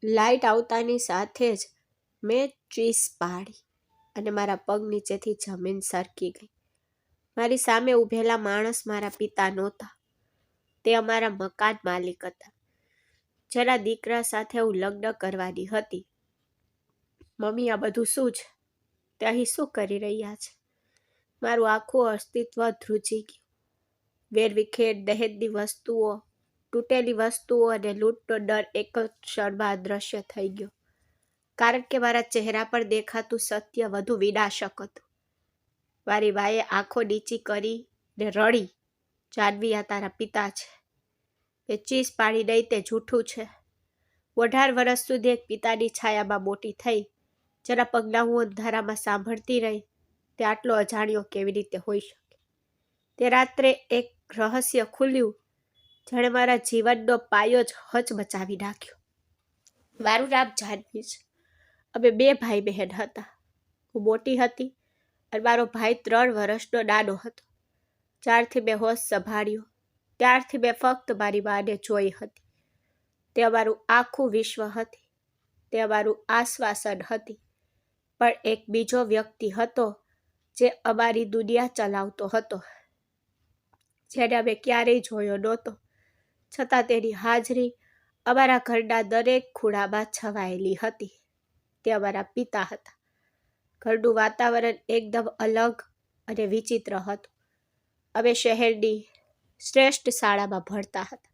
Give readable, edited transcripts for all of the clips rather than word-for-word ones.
Light આવતાની સાથે જ મેં ચીસ પાડી અને મારા પગ નીચેથી જમીન સરકી ગઈ. મારી સામે ઊભેલા માણસ મારા પિતા નહોતા. તે અમારા મકાન માલિક હતા, જેના દીકરા સાથે હું લગ્ન કરવાની હતી. મમ્મી, આ બધું શું છે? તે અહીં શું કરી રહ્યા છે? મારું આખું અસ્તિત્વ ધ્રુજી ગયું. વેરવિખેર દહેજની વસ્તુઓ, તૂટેલી વસ્તુઓ અને લૂંટનો ડર એક જ ક્ષણમાં અદૃશ્ય થઈ ગયો, કારણ કે મારા ચહેરા પર દેખાતું સત્ય વધુ વિનાશક હતું. મારી માએ આંખો નીચી કરીને રડી, જાનવી, આ તારા પિતા છે. એ ચીસ પાડી નહીં, તે જૂઠું છે. 18 વર્ષ સુધી એક પિતાની છાયામાં મોટી થઈ, જેના પગલાં હું અંધારામાં સાંભળતી રહી, તે આટલો અજાણ્યો કેવી રીતે હોઈ શકે? તે રાત્રે એક રહસ્ય ખુલ્યું, જેણે મારા જીવનનો પાયો જ હચમચાવી નાખ્યો. મારું નામ જાનવી છે. અમે 2 ભાઈ બહેન હતા. હું મોટી હતી અને મારો ભાઈ 3 વર્ષનો નાનો હતો. જ્યારથી મેં હોશ સંભાળ્યો ત્યારથી મેં ફક્ત મારી માને જોઈ હતી. તે અમારું આખું વિશ્વ હતી. તે અમારું આશ્વાસન હતી. પણ એક બીજો વ્યક્તિ હતો જે અમારી દુનિયા ચલાવતો હતો, જેને અમે ક્યારેય જોયો નહોતો, છતાં તેની હાજરી અમારા ઘરના દરેક ખૂણામાં છવાયેલી હતી. તે અમારા પિતા હતા. ઘરનું વાતાવરણ એકદમ અલગ અને વિચિત્ર હતું. અમે શહેરની શ્રેષ્ઠ શાળામાં ભણતા હતા.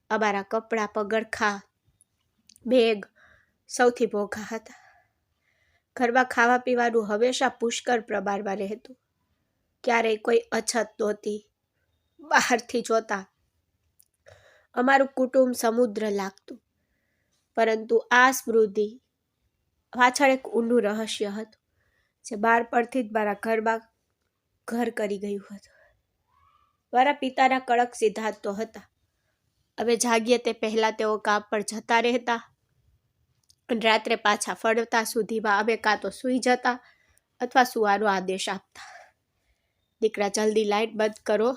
અમારા કપડાં, પગરખાં, બેગ સૌથી મોંઘા હતા. ઘરમાં ખાવા પીવાનું હંમેશા પુષ્કળ પ્રમાણમાં રહેતું. ક્યારેય કોઈ અછત નહોતી. બહારથી જોતા અમારું કુટુંબ સમુદ્ર લાગતું, પરંતુ આ સમૃદ્ધિ પાછળ એક ઊંડું રહસ્ય હતું, જે બાળપણથી જ મારા ઘરમાં ઘર કરી ગયું હતું. મારા પિતાના કડક સિદ્ધાંતો હતા. અમે જાગીએ તે પહેલાં તેઓ કામ પર જતા રહેતા અને રાત્રે પાછા ફરતા સુધીમાં અમે કાં તો સૂઈ જતા અથવા સૂવાનો આદેશ આપતા. દીકરા, જલ્દી લાઇટ બંધ કરો,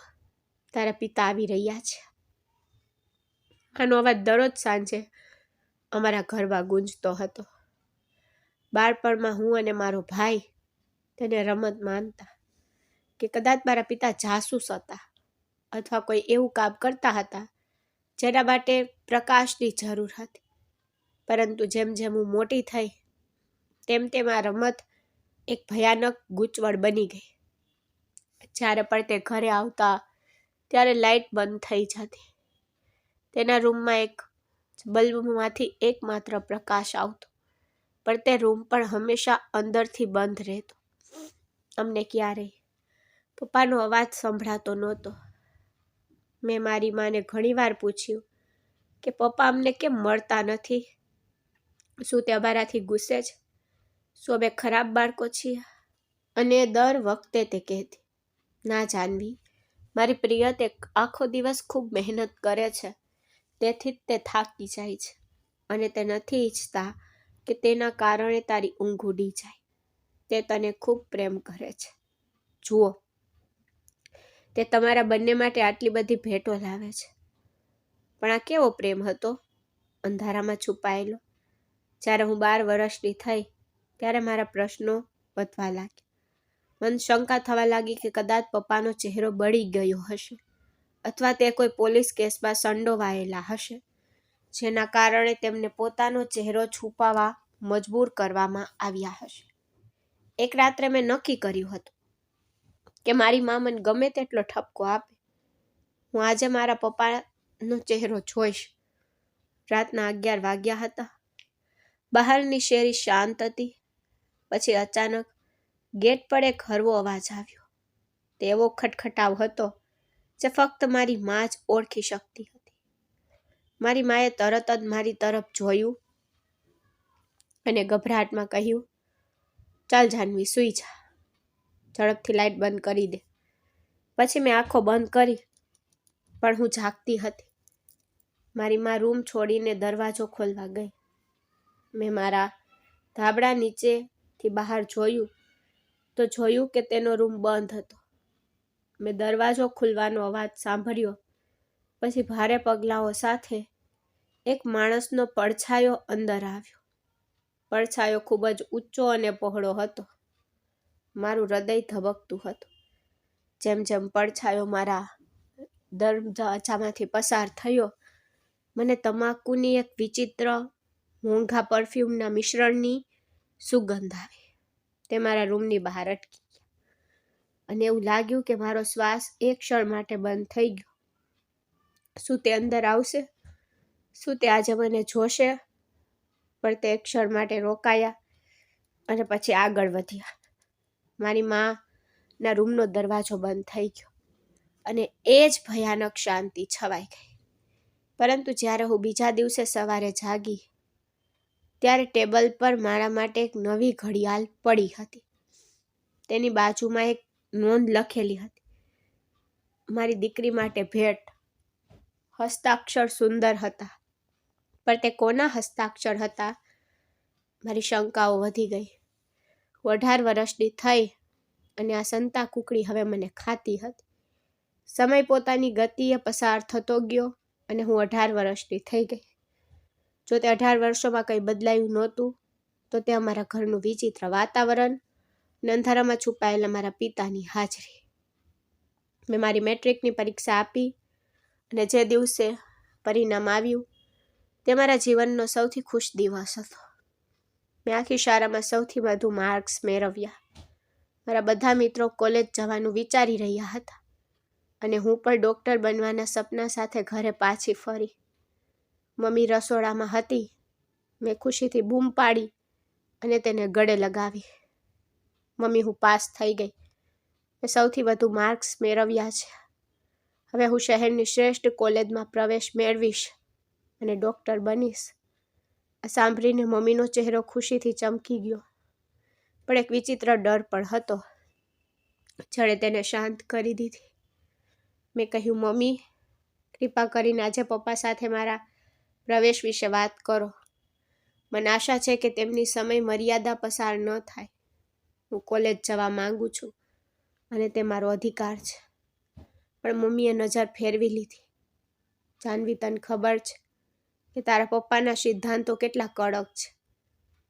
તારા પિતા આવી રહ્યા છે. આનો અવાજ દરરોજ સાંજે અમારા ઘરમાં ગુંજતો હતો. બાળપણમાં હું અને મારો ભાઈ તેને રમત માનતા કે કદાચ મારા પિતા જાસૂસ હતા અથવા કોઈ એવું કામ કરતા હતા જેના માટે પ્રકાશની જરૂર હતી. પરંતુ જેમ જેમ હું મોટી થઈ તેમ તેમ આ રમત એક ભયાનક ગૂંચવણ બની ગઈ. જ્યારે પણ તે ઘરે આવતા ત્યારે લાઇટ બંધ થઈ જતી. તેના રૂમમાં એક બલ્બમાંથી એકમાત્ર પ્રકાશ આવતો, પણ તે રૂમ પણ હંમેશા અંદરથી બંધ રહેતો. અમને ક્યારેય પપ્પાનો અવાજ સંભળાતો નહોતો. મેં મારી માને ઘણીવાર પૂછ્યું કે પપ્પા અમને કેમ મળતા નથી? શું તે અમારાથી ગુસ્સે છે? શું અમે ખરાબ બાળકો છીએ? અને દર વખતે તે કહેતી, ના જાનવી, મારી પ્રિય, તે આખો દિવસ ખૂબ મહેનત કરે છે, તેથી જ તે થાકી જાય છે અને તે નથી ઈચ્છતા કે તેના કારણે તારી ઊંઘ ઉડી જાય. તે તને ખૂબ પ્રેમ કરે છે. જુઓ, તે તમારા બંને માટે આટલી બધી ભેટો લાવે છે. પણ આ કેવો પ્રેમ હતો? અંધારામાં છુપાયેલો. જ્યારે હું 12 વર્ષની થઈ ત્યારે મારા પ્રશ્નો વધવા લાગ્યા. મને શંકા થવા લાગી કે કદાચ પપ્પાનો ચહેરો બળી ગયો હશે અથવા તે કોઈ પોલીસ કેસમાં સંડોવાયેલા હશે, જેના કારણે તેમને પોતાનો ચહેરો છુપાવવા મજબૂર કરવામાં આવ્યા હશે. એક રાત્રે મેં નક્કી કર્યું હતું કે મારી મા મને ગમે તેટલો ઠપકો આપે, હું આજે મારા પપ્પાનો ચહેરો જોઈશ. રાતના 11 વાગ્યા હતા. બહારની શેરી શાંત હતી. પછી અચાનક ગેટ પર એક હળવો અવાજ આવ્યો. તે એવો ખટખટાવ હતો જે ફક્ત મારી મા જ ઓળખી શકતી હતી. મારી માએ તરત જ મારી તરફ જોયું અને ગભરાટમાં કહ્યું, ચાલ જાનવી, સૂઈ જા. ઝડપથી લાઇટ બંધ કરી દે. પછી મેં આંખો બંધ કરી, પણ હું જાગતી હતી. મારી મા રૂમ છોડીને દરવાજો ખોલવા ગઈ. મેં મારા ધાબળા નીચેથી બહાર જોયું તો જોયું કે તેનો રૂમ બંધ હતો. મેં દરવાજો ખુલવાનો અવાજ સાંભળ્યો. પછી ભારે પગલાઓ સાથે એક માણસનો પડછાયો અંદર આવ્યો. પડછાયો ખૂબ જ ઊંચો અને પહોળો હતો. મારું હૃદય ધબકતું હતું. જેમ જેમ પડછાયો મારા દરવાજામાંથી પસાર થયો, મને તમાકુની એક વિચિત્ર મોંઘા પરફ્યુમના મિશ્રણની સુગંધ આવી. તે મારા રૂમની બહાર અટકી ગયા અને એવું લાગ્યું કે મારો શ્વાસ એક ક્ષણ માટે બંધ થઈ ગયો. શું તે અંદર આવશે? શું તે આજે મને જોશે? પણ તે એક ક્ષણ માટે રોકાયા અને પછી આગળ વધ્યા. મારી માના રૂમનો દરવાજો બંધ થઈ ગયો અને એ જ ભયાનક શાંતિ છવાઈ ગઈ. પરંતુ જ્યારે હું બીજા દિવસે સવારે જાગી, ત્યારે ટેબલ પર મારા માટે એક નવી ઘડિયાળ પડી હતી. તેની બાજુમાં એક નોંધ લખેલી હતી, મારી દીકરી માટે ભેટ. હસ્તાક્ષર સુંદર હતા, પણ તે કોના હસ્તાક્ષર હતા? મારી શંકાઓ વધી ગઈ. હું 18 વર્ષની થઈ અને આ સંતા કુકડી હવે મને ખાતી હતી. સમય પોતાની ગતિએ પસાર થતો ગયો અને હું 18 વર્ષની થઈ ગઈ. જો તે 18 વર્ષોમાં કંઈ બદલાયું નહોતું, તો તે અમારા ઘરનું વિચિત્ર વાતાવરણ અને અંધારામાં છુપાયેલા મારા પિતાની હાજરી. મેં મારી મેટ્રિકની પરીક્ષા આપી અને જે દિવસે પરિણામ આવ્યું, તે મારા જીવનનો સૌથી ખુશ દિવસ હતો. મેં આખી શાળામાં સૌથી વધુ માર્ક્સ મેળવ્યા. મારા બધા મિત્રો કોલેજ જવાનું વિચારી રહ્યા હતા અને હું પણ ડૉક્ટર બનવાના સપના સાથે ઘરે પાછી ફરી. મમ્મી રસોડામાં હતી. મેં ખુશીથી બૂમ પાડી અને તેને ગળે લગાવી. મમ્મી, હું પાસ થઈ ગઈ. મેં સૌથી વધુ માર્ક્સ મેળવ્યા છે. હવે હું શહેરની શ્રેષ્ઠ કોલેજમાં પ્રવેશ મેળવીશ અને ડૉક્ટર બનીશ. આ સાંભળીને મમ્મીનો ચહેરો ખુશીથી ચમકી ગયો, પણ એક વિચિત્ર ડર પણ હતો. જડે તેને શાંત કરી દીધી. મેં કહ્યું, મમ્મી, કૃપા કરીને આજે પપ્પા સાથે મારા પ્રવેશ વિશે વાત કરો. મને આશા છે કે તેમની સમય મર્યાદા પસાર ન થાય. હું કોલેજ જવા માંગુ છું અને તે મારો અધિકાર છે. પણ મમ્મીએ નજર ફેરવી લીધી. જાનવી, તને ખબર છે કે તારા પપ્પાના સિદ્ધાંતો કેટલા કડક છે.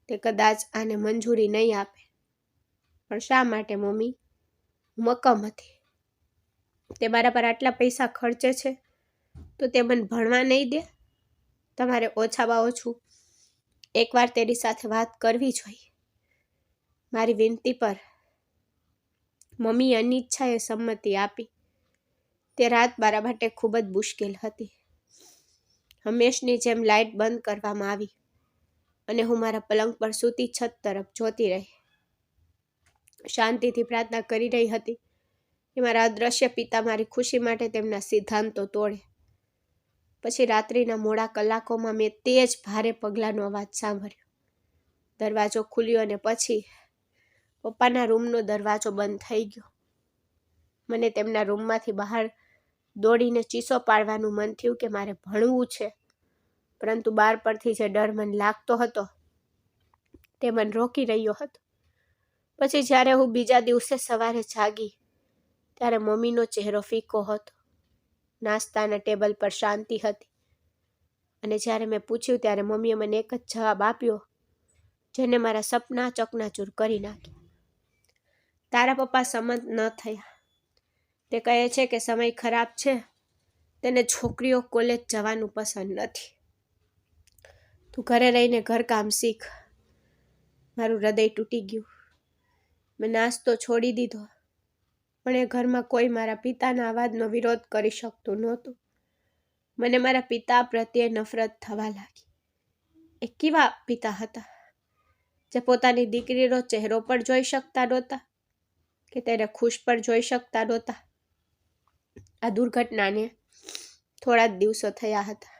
તે કદાચ આને મંજૂરી નહીં આપે. પણ શા માટે મમ્મી? હું મક્કમ હતી. તે મારા પર આટલા પૈસા ખર્ચે છે તો તે મને ભણવા નહીં દે? તમારે ઓછામાં ઓછું એકવાર તેની સાથે વાત કરવી જોઈએ. મારી વિનંતી પર મમ્મીએ અનિચ્છાએ સંમતિ આપી. તે રાત મારા માટે ખૂબ જ મુશ્કેલ હતી. હંમેશની જેમ લાઇટ બંધ કરવામાં આવી અને હું મારા પલંગ પર સૂતી છત તરફ જોતી રહી. શાંતિથી પ્રાર્થના કરી રહી હતી કે મારા અદૃશ્ય પિતા મારી ખુશી માટે તેમના સિદ્ધાંતો તોડે. પછી રાત્રિના મોડા કલાકોમાં મેં તે જ ભારે પગલાંનો અવાજ સાંભળ્યો. દરવાજો ખુલ્યો અને પછી પપ્પાના રૂમનો દરવાજો બંધ થઈ ગયો. મને તેમના રૂમમાંથી બહાર દોડીને ચીસો પાડવાનું મન થયું કે મારે ભણવું છે, પરંતુ બહાર પરથી જે ડર મને લાગતો હતો તે મને રોકી રહ્યો હતો. પછી જ્યારે હું બીજા દિવસે સવારે જાગી, ત્યારે મમ્મીનો ચહેરો ફીકો હતો. નાસ્તાના ટેબલ પર શાંતિ હતી અને જ્યારે મેં પૂછ્યું ત્યારે મમ્મીએ મને એક જ જવાબ આપ્યો, જેને મારા સપના ચકનાચૂર કરી નાખ્યા. તારા પપ્પા સંમત ન થયા. તે કહે છે કે સમય ખરાબ છે. તેને છોકરીઓ કોલેજ જવાનું પસંદ નથી. તું ઘરે રહીને ઘરકામ શીખ. મારું હૃદય તૂટી ગયું. મેં નાસ્તો છોડી દીધો, પણ એ ઘરમાં કોઈ મારા પિતાના અવાજનો વિરોધ કરી શકતું નહોતું. મને મારા પિતા પ્રત્યે નફરત થવા લાગી. એ કેવા પિતા હતા જે પોતાની દીકરીનો ચહેરો પણ જોઈ શકતા નહોતા કે તેને ખુશ પણ જોઈ શકતા નહોતા. આ દુર્ઘટનાને થોડા જ દિવસો થયા હતા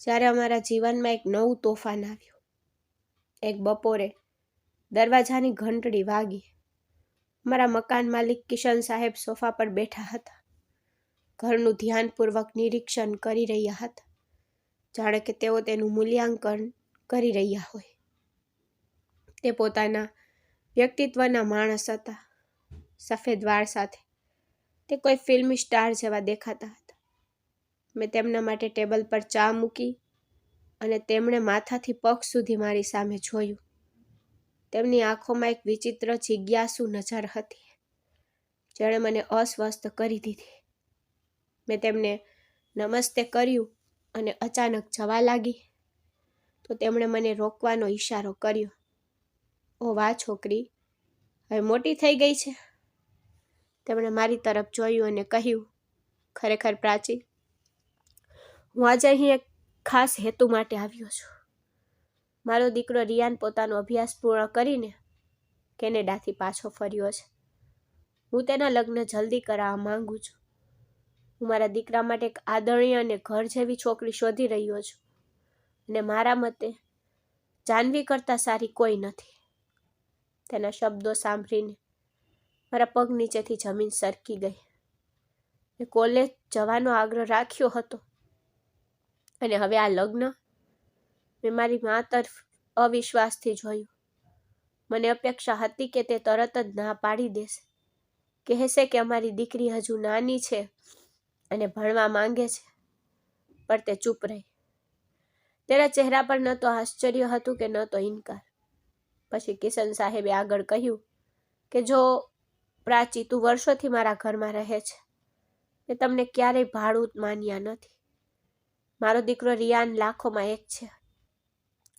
જ્યારે અમારા જીવનમાં એક નવું તોફાન આવ્યું. એક બપોરે દરવાજાની ઘંટડી વાગી. મારા મકાન માલિક કિશન સાહેબ સોફા પર બેઠા હતા. ઘરનું ધ્યાનપૂર્વક નિરીક્ષણ કરી રહ્યા હતા, જાણે કે તેઓ તેનું મૂલ્યાંકન કરી રહ્યા હોય. તે પોતાના વ્યક્તિત્વના માણસ હતા. સફેદ વાળ સાથે તે કોઈ ફિલ્મી સ્ટાર જેવા દેખાતા હતા. મેં તેમના માટે ટેબલ પર ચા મૂકી અને તેમણે માથાથી પગ સુધી મારી સામે જોયું. તેમની આંખોમાં એક વિચિત્ર જિજ્ઞાસુ નજર હતી, જેણે મને અસ્વસ્થ કરી દીધી. મેં તેમને નમસ્તે કર્યું અને અચાનક જવા લાગી તો તેમણે મને રોકવાનો ઈશારો કર્યો. ઓ વાહ છોકરી, હવે મોટી થઈ ગઈ છે. તેમણે મારી તરફ જોયું અને કહ્યું, ખરેખર પ્રાચી, હું આજે અહીં એક ખાસ હેતુ માટે આવ્યો છું. મારો દીકરો રિયાન પોતાનો અભ્યાસ પૂર્ણ કરીને કેનેડાથી પાછો ફર્યો છે. હું તેના લગ્ન જલ્દી કરાવવા માંગુ છું. હું મારા દીકરા માટે એક આદરણીય અને ઘર જેવી છોકરી શોધી રહ્યો છું અને મારા મતે જાનવી કરતાં સારી કોઈ નથી. તેના શબ્દો સાંભળીને મારા પગ નીચેથી જમીન સરકી ગઈ. મેં કોલેજ જવાનો આગ્રહ રાખ્યો હતો અને હવે આ લગ્ન? મેં મારી મા તરફ અવિશ્વાસથી જોયું. મને અપેક્ષા હતી કે તે તરત જ ના પાડી દેશે, કહેશે કે અમારી દીકરી હજુ નાની છે અને ભણવા માંગે છે, પણ તે ચૂપ રહી. તેના ચહેરા પર ન તો આશ્ચર્ય હતું કે ન તો ઇનકાર. પછી કિશન સાહેબે આગળ કહ્યું કે જો પ્રાચી, તું વર્ષોથી મારા ઘરમાં રહે છે. મેં તમને ક્યારેય ભાડું માન્યા નથી. મારો દીકરો રિયાન લાખોમાં એક છે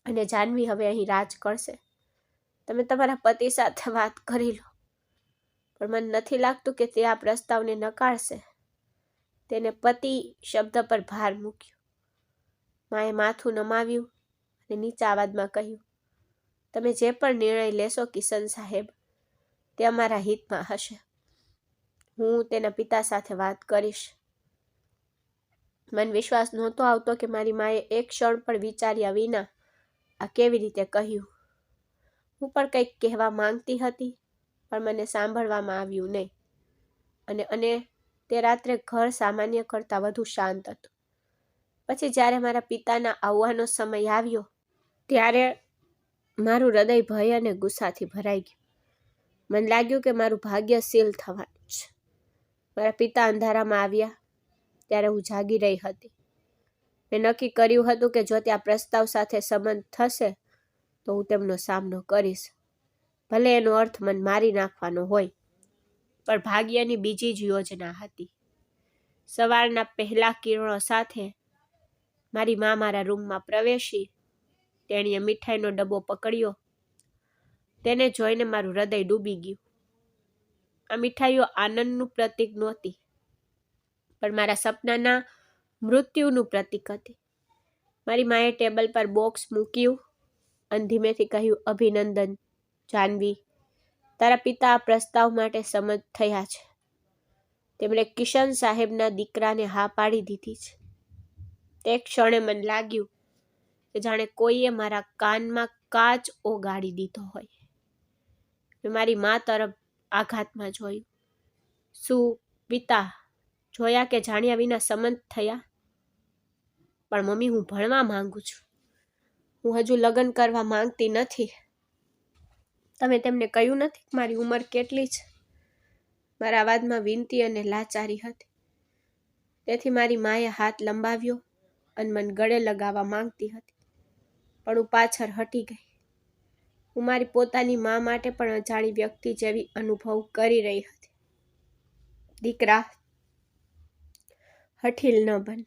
અને જાનવી હવે અહીં રાજ કરશે. તમે તમારા પતિ સાથે વાત કરી લો, પણ મને નથી લાગતું કે તે આ પ્રસ્તાવને નકારશે. તેને પતિ શબ્દ પર ભાર મૂક્યો. માએ માથું નમાવ્યું અને નીચા અવાજમાં કહ્યું, તમે જે પણ નિર્ણય લેશો કિશન સાહેબ, તે અમારા હિતમાં હશે. હું તેના પિતા સાથે વાત કરીશ. મને વિશ્વાસ નહોતો આવતો કે મારી માએ એક ક્ષણ પણ વિચાર્યા વિના આ કેવી રીતે કહ્યું. હું પણ કંઈક કહેવા માંગતી હતી, પણ મને સાંભળવામાં આવ્યું નહીં. અને તે રાત્રે ઘર સામાન્ય કરતાં વધુ શાંત હતું. પછી જ્યારે મારા પિતાના આવવાનો સમય આવ્યો, ત્યારે મારું હૃદય ભય અને ગુસ્સાથી ભરાઈ ગયું. મને લાગ્યું કે મારું ભાગ્ય સીલ થવાનું છે. મારા પિતા અંધારામાં આવ્યા ત્યારે હું જાગી રહી હતી. મેં નક્કી કર્યું હતું કે જો ત્યાં પ્રસ્તાવ સાથે સંબંધ થશે તો હું તેમનો સામનો કરીશ, ભલે એનો અર્થ મને મારી નાખવાનો હોય. પણ ભાગ્યની બીજી જ યોજના હતી. સવારના પહેલા કિરણો સાથે મારી મા મારા રૂમમાં પ્રવેશી. તેણીએ મીઠાઈનો ડબ્બો પકડ્યો. તેને જોઈને મારું હૃદય ડૂબી ગયું. આ મીઠાઈઓ આનંદનું પ્રતીક નહોતી, પણ મારા સપનાના મૃત્યુનું પ્રતીક હતી. મારી માએ ટેબલ પર બોક્સ મૂક્યું અને ધીમેથી કહ્યું, અભિનંદન જાનવી, તારા પિતા આ પ્રસ્તાવ માટે સંમત થયા છે. તેમણે કિશન સાહેબના દીકરાને હા પાડી દીધી છે. તે ક્ષણે મને લાગ્યું કે જાણે કોઈએ મારા કાનમાં કાચ ઓગાળી દીધો હોય. મેં મારી મા તરફ આઘાતમાં જોયું. શું પિતા જોયા કે જાણ્યા વિના સંમત થયા? પણ મમ્મી, હું ભણવા માંગુ છું. હું હજુ લગ્ન કરવા માંગતી નથી. તમે તેમને કહ્યું નથી કે મારી ઉંમર કેટલી છે? મારા અવાજમાં વિનંતી અને લાચારી હતી. તેથી મારી માએ હાથ લંબાવ્યો અને મને ગળે લગાવવા માંગતી હતી, પણ હું પાછળ હટી ગઈ. હું મારી પોતાની મા માટે પણ અજાણી વ્યક્તિ જેવી અનુભવ કરી રહી હતી. દીકરા, હઠીલ ન બન.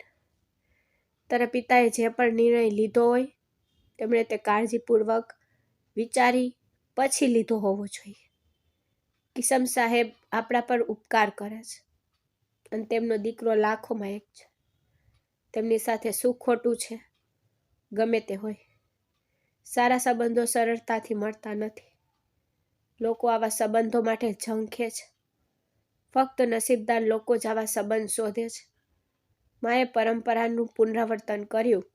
તારા પિતાએ જે પણ નિર્ણય લીધો હોય તેમણે તે કાળજીપૂર્વક વિચારી પછી લીધો હોવો જોઈએ. કિશન સાહેબ આપણા પર ઉપકાર કરે છે અને તેમનો દીકરો લાખોમાં એક છે. તેમની સાથે શું ખોટું છે? ગમે તે હોય, સારા સંબંધો સરળતાથી મળતા નથી. લોકો આવા સંબંધો માટે ઝંખે છે. ફક્ત નસીબદાર લોકો જ આવા સંબંધ શોધે છે. માએ પરંપરાનું પુનરાવર્તન કર્યું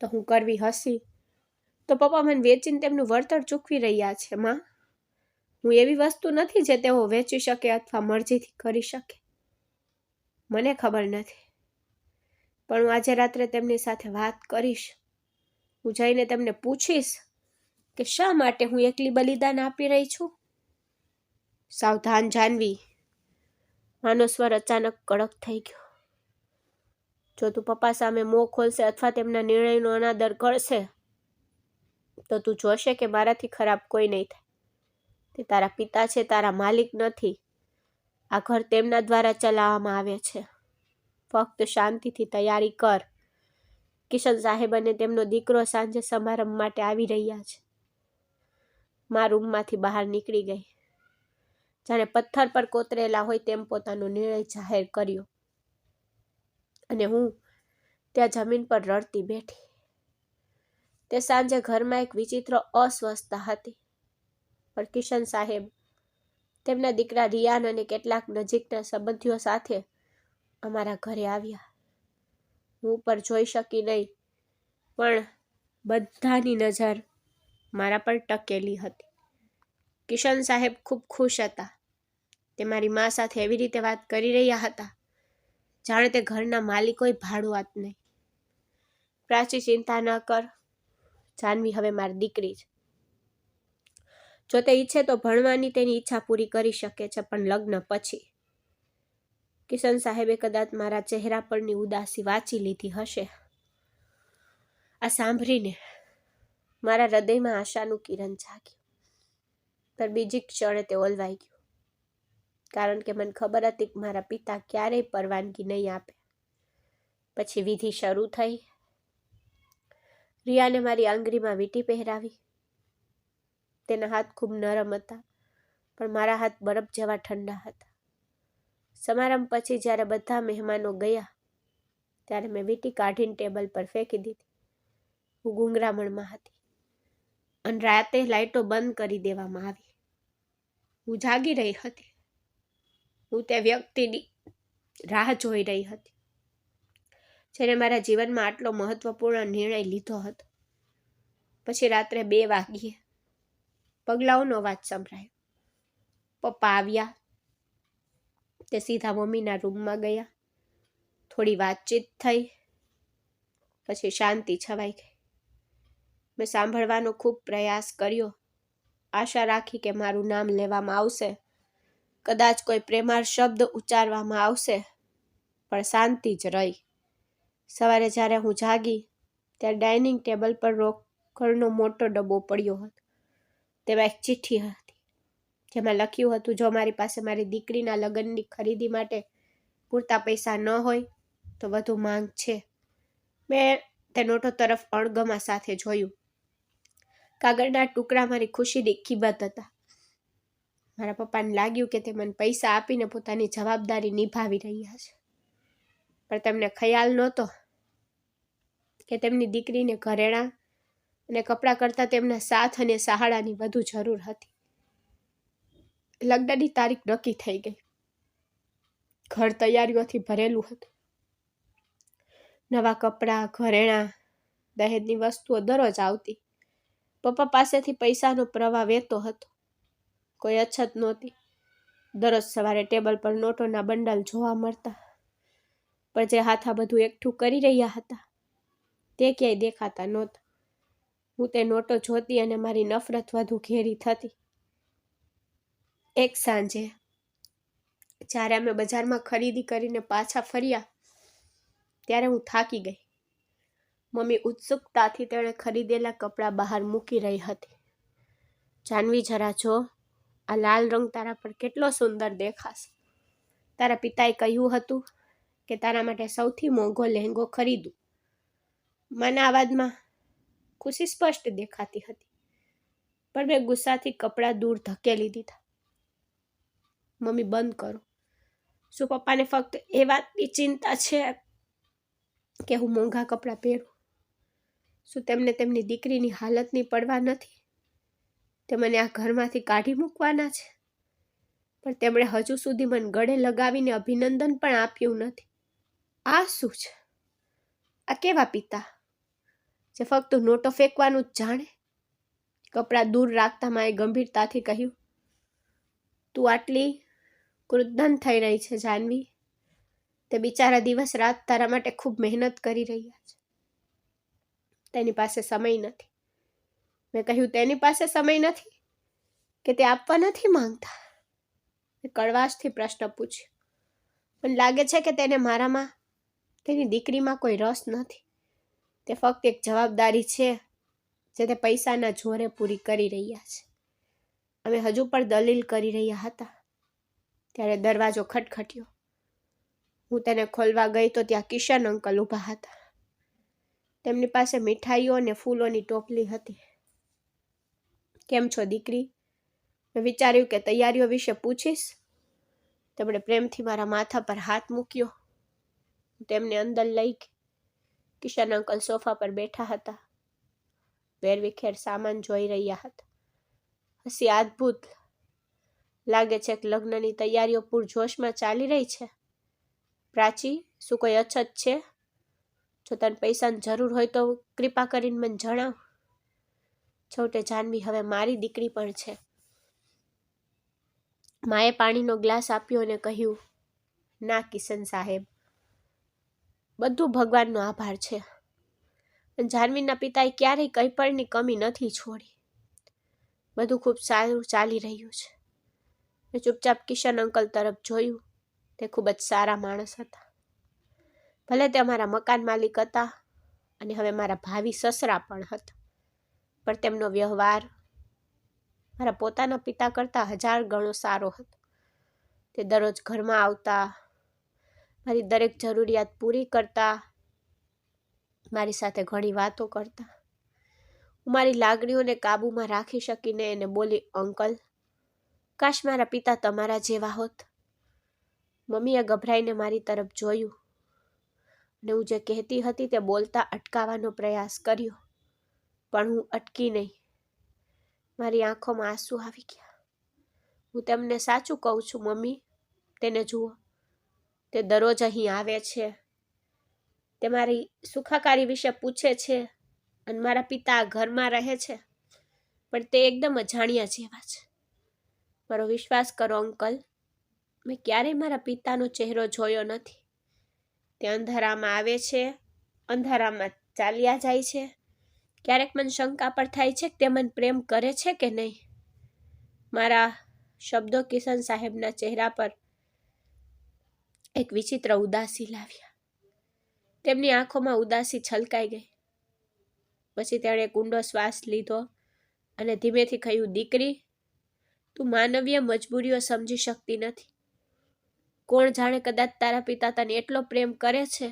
તો હું કરવી હસી. તો પપ્પા મને વેચીને તેમનું વળતર ચૂકવી રહ્યા છે. માં, હું એવી વસ્તુ નથી જે તેઓ વેચી શકે અથવા મરજીથી કરી શકે. મને ખબર નથી, પણ હું આજે રાત્રે તેમની સાથે વાત કરીશ. હું જઈને તેમને પૂછીશ કે શા માટે હું એકલી બલિદાન આપી રહી છું. સાવધાન જાનવી. માનો સ્વર અચાનક કડક થઈ ગયો. જો તું પપ્પા સામે મોં ખોલશે અથવા તેમના નિર્ણયનો અનાદર કરશે તો તું જોશે કે મારાથી ખરાબ કોઈ નહીં થાય. તે તારા પિતા છે, તારા માલિક નથી. આ ઘર તેમના દ્વારા ચલાવવામાં આવે છે. ફક્ત શાંતિથી તૈયારી કર. કિશન સાહેબ અને તેમનો દીકરો સાંજે સમારંભ માટે આવી રહ્યા છે. મા રૂમમાંથી બહાર નીકળી ગઈ. જાણે પથ્થર પર કોતરેલા હોય તેમ પોતાનો નિર્ણય જાહેર કર્યો. અને હું ત્યાં જમીન પર રડતી બેઠી. તે સાંજે ઘરમાં એક વિચિત્ર અસ્વસ્થતા હતી. પણ કિશન સાહેબ તેમના દીકરા રિયાન અને કેટલાક નજીકના સંબંધીઓ સાથે અમારા ઘરે આવ્યા. હું ઉપર જોઈ શકી નહીં, પણ બધાની નજર મારા પર ટકેલી હતી. કિશન સાહેબ ખૂબ ખુશ હતા. તે મારી મા સાથે એવી રીતે વાત કરી રહ્યા હતા જાણે તે ઘરના માલિક હોય, ભાડુઆત નહીં. પ્રાચી, ચિંતા ન કર. જાનવી હવે મારી દીકરી છે. જો તે ઈચ્છે તો ભણવાની તેની ઈચ્છા પૂરી કરી શકે છે, પણ લગ્ન પછી. કિશન સાહેબે કદાચ મારા ચહેરા પરની ઉદાસી વાંચી લીધી હશે. આ સાંભળીને મારા હૃદયમાં આશાનું કિરણ જાગ્યું. પણ બીજી ક્ષણે તે ઓલવાઈ ગયું, કારણ કે મને ખબર હતી કે મારા પિતા ક્યારેય પરવાનગી નહીં આપે. પછી વિધિ શરૂ થઈ. રિયાને મારી આંગળીમાં વીંટી પહેરાવી. તેના હાથ ખૂબ નરમ હતા, પણ મારા હાથ બરફ જેવા ઠંડા હતા. સમારંભ પછી જ્યારે બધા મહેમાનો ગયા ત્યારે મેં વીંટી કાઢીને ટેબલ પર ફેંકી દીધી. હું ગુંગરામણમાં હતી અને રાતે લાઇટો બંધ કરી દેવામાં આવી. હું જાગી રહી હતી. હું તે વ્યક્તિની રાહ જોઈ રહી હતી જેને મારા જીવનમાં આટલો મહત્વપૂર્ણ નિર્ણય લીધો હતો. પછી રાત્રે 2 વાગ્યે પગલાઓનો અવાજ સંભળાયો. પપ્પા આવ્યા. તે સીધા મમ્મીના રૂમમાં ગયા. થોડી વાતચીત થઈ. પછી શાંતિ છવાઈ ગઈ. મેં સાંભળવાનો ખૂબ પ્રયાસ કર્યો. આશા રાખી કે મારું નામ લેવામાં આવશે, કદાચ કોઈ પ્રેમાળ શબ્દ ઉચ્ચારવામાં આવશે, પણ શાંતિ જ રહી. સવારે જ્યારે હું જાગી ત્યારે ડાઇનિંગ ટેબલ પર રોકડનો મોટો ડબ્બો પડ્યો હતો. તેમાં એક ચિઠ્ઠી હતી જેમાં લખ્યું હતું, જો મારી પાસે મારી દીકરીના લગ્નની ખરીદી માટે પૂરતા પૈસા ન હોય તો વધુ માંગ છે. મેં તે નોટો તરફ અણગમા સાથે જોયું. કાગળના ટુકડા મારી ખુશીની કિંમત હતા. મારા પપ્પાને લાગ્યું કે તે મને પૈસા આપીને પોતાની જવાબદારી નિભાવી રહ્યા છે, પણ તેમને ખ્યાલ નહોતો કે તેમની દીકરીને ઘરેણાં અને કપડાં કરતાં તેમના સાથ અને સહારાની વધુ જરૂર હતી. લગ્નની તારીખ નક્કી થઈ ગઈ. ઘર તૈયારીઓથી ભરેલું હતું. નવા કપડાં, ઘરેણાં, દહેજની વસ્તુઓ દરરોજ આવતી. પપ્પા પાસેથી પૈસાનો પ્રવાહ વહેતો હતો. કોઈ અછત નહોતી. દરરોજ સવારે ટેબલ પર નોટોના બંડલ જોવા મળતા, પણ જે હાથ આ બધું એકઠું કરી રહ્યા હતા તે ક્યાંય દેખાતા નહોતા. હું તે નોટો જોતી અને મારી નફરત વધુ ઘેરી થતી. એક સાંજે જ્યારે અમે બજારમાં ખરીદી કરીને પાછા ફર્યા ત્યારે હું થાકી ગઈ. મમ્મી ઉત્સુકતાથી તેણે ખરીદેલા કપડાં બહાર મૂકી રહી હતી. જાનવી, જરા જો, આ લાલ રંગ તારા પર કેટલો સુંદર દેખાશે. તારા પિતાએ કહ્યું હતું કે તારા માટે સૌથી મોંઘો લહેંગો ખરીદું. માના અવાજમાં ખુશી સ્પષ્ટ દેખાતી હતી, પણ મેં ગુસ્સાથી કપડાં દૂર ધકેલી દીધા. મમ્મી, બંધ કરો. શું પપ્પાને ફક્ત એ વાતની ચિંતા છે કે હું મોંઘા કપડાં પહેરું? શું તેમને તેમની દીકરીની હાલતની પડવા નથી? તે મને આ ઘરમાંથી કાઢી મૂકવાના છે, પણ તેમણે હજુ સુધી મને ગળે લગાવીને અભિનંદન પણ આપ્યું નથી. આ શું છે? આ કેવા પિતા જે ફક્ત નોટો ફેંકવાનું જ જાણે? કપડાં દૂર રાખતા માએ ગંભીરતાથી કહ્યું, તું આટલી ક્રુદ્ધન થઈ રહી છે જાનવી. તે બિચારા દિવસ રાત તારા માટે ખૂબ મહેનત કરી રહ્યા છે. તેની પાસે સમય નથી. મેં કહ્યું, તેની પાસે સમય નથી કે તે આપવા નથી માંગતા? મેં કડવાશથી પ્રશ્ન પૂછ્યો. મને લાગે છે કે તેને મારામાં તેની દીકરીમાં કોઈ રસ નથી. તે ફક્ત એક જવાબદારી છે જે તે પૈસાના જોરે પૂરી કરી રહ્યા છે. અમે હજુ પણ દલીલ કરી રહ્યા હતા ત્યારે દરવાજો ખટખટ્યો. હું તેને ખોલવા ગઈ તો ત્યાં કિશન અંકલ ઊભા હતા. તેમની પાસે મીઠાઈઓ અને ફૂલોની ટોપલી હતી. કેમ છો દીકરી? મેં વિચાર્યું કે તૈયારીઓ વિશે પૂછીશ. તેમણે પ્રેમથી મારા માથા પર હાથ મૂક્યો. તેમને અંદર લઈ ગઈ. કિશન અંકલ સોફા પર બેઠા હતા. વેરવિખેર સામાન જોઈ રહ્યા હતા. હસી અદ્ભુત. લાગે છે કે લગ્નની તૈયારીઓ પૂરજોશમાં ચાલી રહી છે. પ્રાચી, શું કોઈ અછત છે? જો તને પૈસાની જરૂર હોય તો કૃપા કરીને મને જણાવ. છોટે જાનવી હવે મારી દીકરી પણ છે. માએ પાણીનો ગ્લાસ આપ્યો અને કહ્યું, ના કિશન સાહેબ, બધું ભગવાનનો આભાર છે. જાનવીના પિતાએ ક્યારેય કંઈ પણની કમી નથી છોડી. બધું ખૂબ સારું ચાલી રહ્યું છે. મેં ચૂપચાપ કિશન અંકલ તરફ જોયું. તે ખૂબ જ સારા માણસ હતા. ભલે તે અમારા મકાન માલિક હતા અને હવે મારા ભાવિ સસરા પણ હતા, પણ તેમનો વ્યવહાર મારા પોતાના પિતા કરતાં 1000 ગણો સારો હતો. તે દરરોજ ઘરમાં આવતા, મારી દરેક જરૂરિયાત પૂરી કરતા, મારી સાથે ઘણી વાતો કરતા. હું મારી લાગણીઓને કાબૂમાં રાખી શકીને એને બોલી, અંકલ, કાશ મારા પિતા તમારા જેવા હોત. મમ્મીએ ગભરાઈને મારી તરફ જોયું અને હું જે કહેતી હતી તે બોલતા અટકાવવાનો પ્રયાસ કર્યો, પણ હું અટકી નહીં. મારી આંખોમાં આંસુ આવી ગયા. હું તેમને સાચું કહું છું મમ્મી, તેને જુઓ. તે દરરોજ અહીં આવે છે. તે મારી સુખાકારી વિશે પૂછે છે અને મારા પિતા આ ઘરમાં રહે છે, પણ તે એકદમ અજાણ્યા જેવા છે. મારો વિશ્વાસ કરો અંકલ, મેં ક્યારેય મારા પિતાનો ચહેરો જોયો નથી. તે અંધારામાં આવે છે, અંધારામાં ચાલ્યા જાય છે. ક્યારેક મને શંકા પર થાય છે કે તે મને પ્રેમ કરે છે કે નહીં. મારા શબ્દો કિશન સાહેબના ચહેરા પર એક વિચિત્ર ઉદાસી લાવ્યા. તેમની આંખોમાં ઉદાસી છલકાઈ ગઈ. પછી તેણે એક ઊંડો શ્વાસ લીધો અને ધીમેથી કહ્યું, દીકરી, તું માનવીય મજબૂરીઓ સમજી શકતી નથી. કોણ જાણે, કદાચ તારા પિતા તને એટલો પ્રેમ કરે છે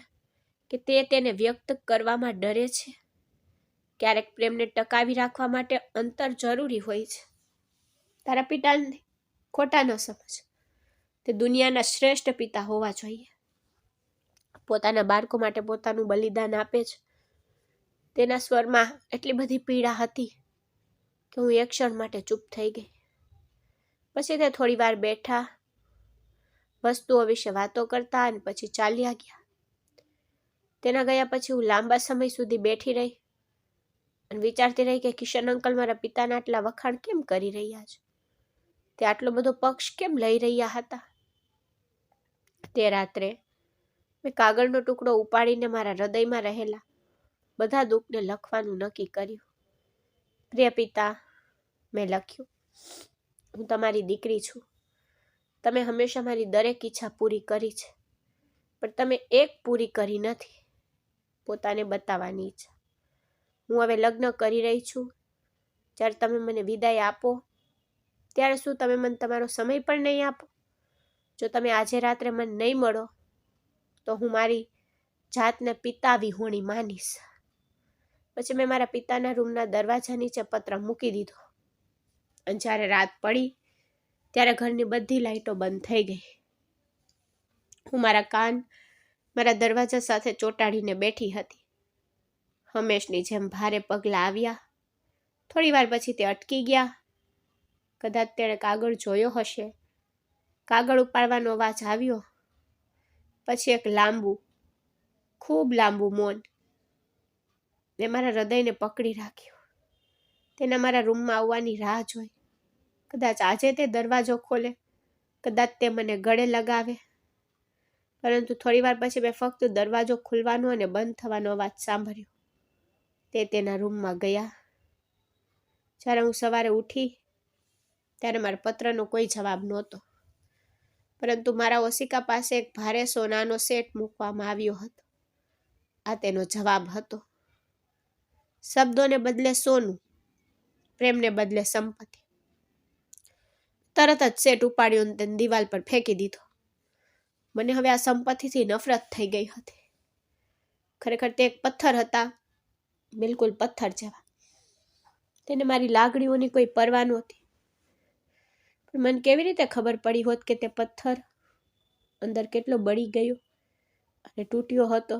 કે તે તેને વ્યક્ત કરવામાં ડરે છે. ક્યારેક પ્રેમને ટકાવી રાખવા માટે અંતર જરૂરી હોય છે. તારા પિતાને ખોટા ન સમજ. તે દુનિયાના શ્રેષ્ઠ પિતા હોવા જોઈએ. પોતાના બાળકો માટે પોતાનું બલિદાન આપે છે. તેના સ્વરમાં એટલી બધી પીડા હતી કે હું એક ક્ષણ માટે ચૂપ થઈ ગઈ. પછી તે થોડી વાર બેઠા, વસ્તુઓ વિશે વાતો કરતા અને પછી ચાલ્યા ગયા. તેના ગયા પછી હું લાંબા સમય સુધી બેઠી રહી અને વિચારતી રહી કે કિશન અંકલ મારા પિતાના આટલા વખાણ કેમ કરી રહ્યા છે. તે આટલો બધો પક્ષ કેમ લઈ રહ્યા હતા. તે રાત્રે મેં કાગળનો ટુકડો ઉપાડીને મારા હૃદયમાં રહેલા બધા દુઃખને લખવાનું નક્કી કર્યું. પ્રિય પિતા, મેં લખ્યું, હું તમારી દીકરી છું. તમે હંમેશા મારી દરેક ઈચ્છા પૂરી કરી છે, પણ તમે એક પૂરી કરી નથી, પોતાને બતાવવાની ઈચ્છા. હું હવે લગ્ન કરી રહી છું. જ્યારે તમે મને વિદાય આપો ત્યારે શું તમે મને તમારો સમય પણ નહીં આપો? જો તમે આજે રાત્રે મને નહીં મળો તો હું મારી જાતને પિતા વિહોણી માનીશ. પછી મેં મારા પિતાના રૂમના દરવાજા નીચે પત્ર મૂકી દીધો. અને જ્યારે રાત પડી ત્યારે ઘરની બધી લાઈટો બંધ થઈ ગઈ. હું મારા કાન મારા દરવાજા સાથે ચોંટાડીને બેઠી હતી. હંમેશની જેમ ભારે પગલાં આવ્યા. થોડી વાર પછી તે અટકી ગયા. કદાચ તેણે કાગળ જોયો હશે. કાગળ ઉપાડવાનો અવાજ આવ્યો. પછી એક લાંબુ, ખૂબ લાંબુ મૌન. મેં મારા હૃદયને પકડી રાખ્યું. તેના મારા રૂમમાં આવવાની રાહ જોઈ. કદાચ આજે તે દરવાજો ખોલે, કદાચ તે મને ગળે લગાવે. પરંતુ થોડી વાર પછી મેં ફક્ત દરવાજો ખુલવાનો અને બંધ થવાનો અવાજ સાંભળ્યો. તે તેના રૂમમાં ગયા. જ્યારે હું સવારે ઉઠી ત્યારે મારા પત્રનો કોઈ જવાબ નહોતો, પરંતુ મારા ઓશિકા પાસે એક ભારે સોનાનો સેટ મૂકવામાં આવ્યો હતો. આ તેનો જવાબ હતો. શબ્દોને બદલે સોનું, પ્રેમને બદલે સંપત્તિ. તરત જ સેટ ઉપાડ્યો અને તેને દિવાલ પર ફેંકી દીધો. મને હવે આ સંપત્તિથી નફરત થઈ ગઈ હતી. ખરેખર તે એક પથ્થર હતા, બિલકુલ પથ્થર જેવા. તેને મારી લાગણીઓની કોઈ પરવા નહોતી. પણ મને કેવી રીતે ખબર પડી હોત કે તે પથ્થર અંદર કેટલો બળી ગયો અને તૂટ્યો હતો,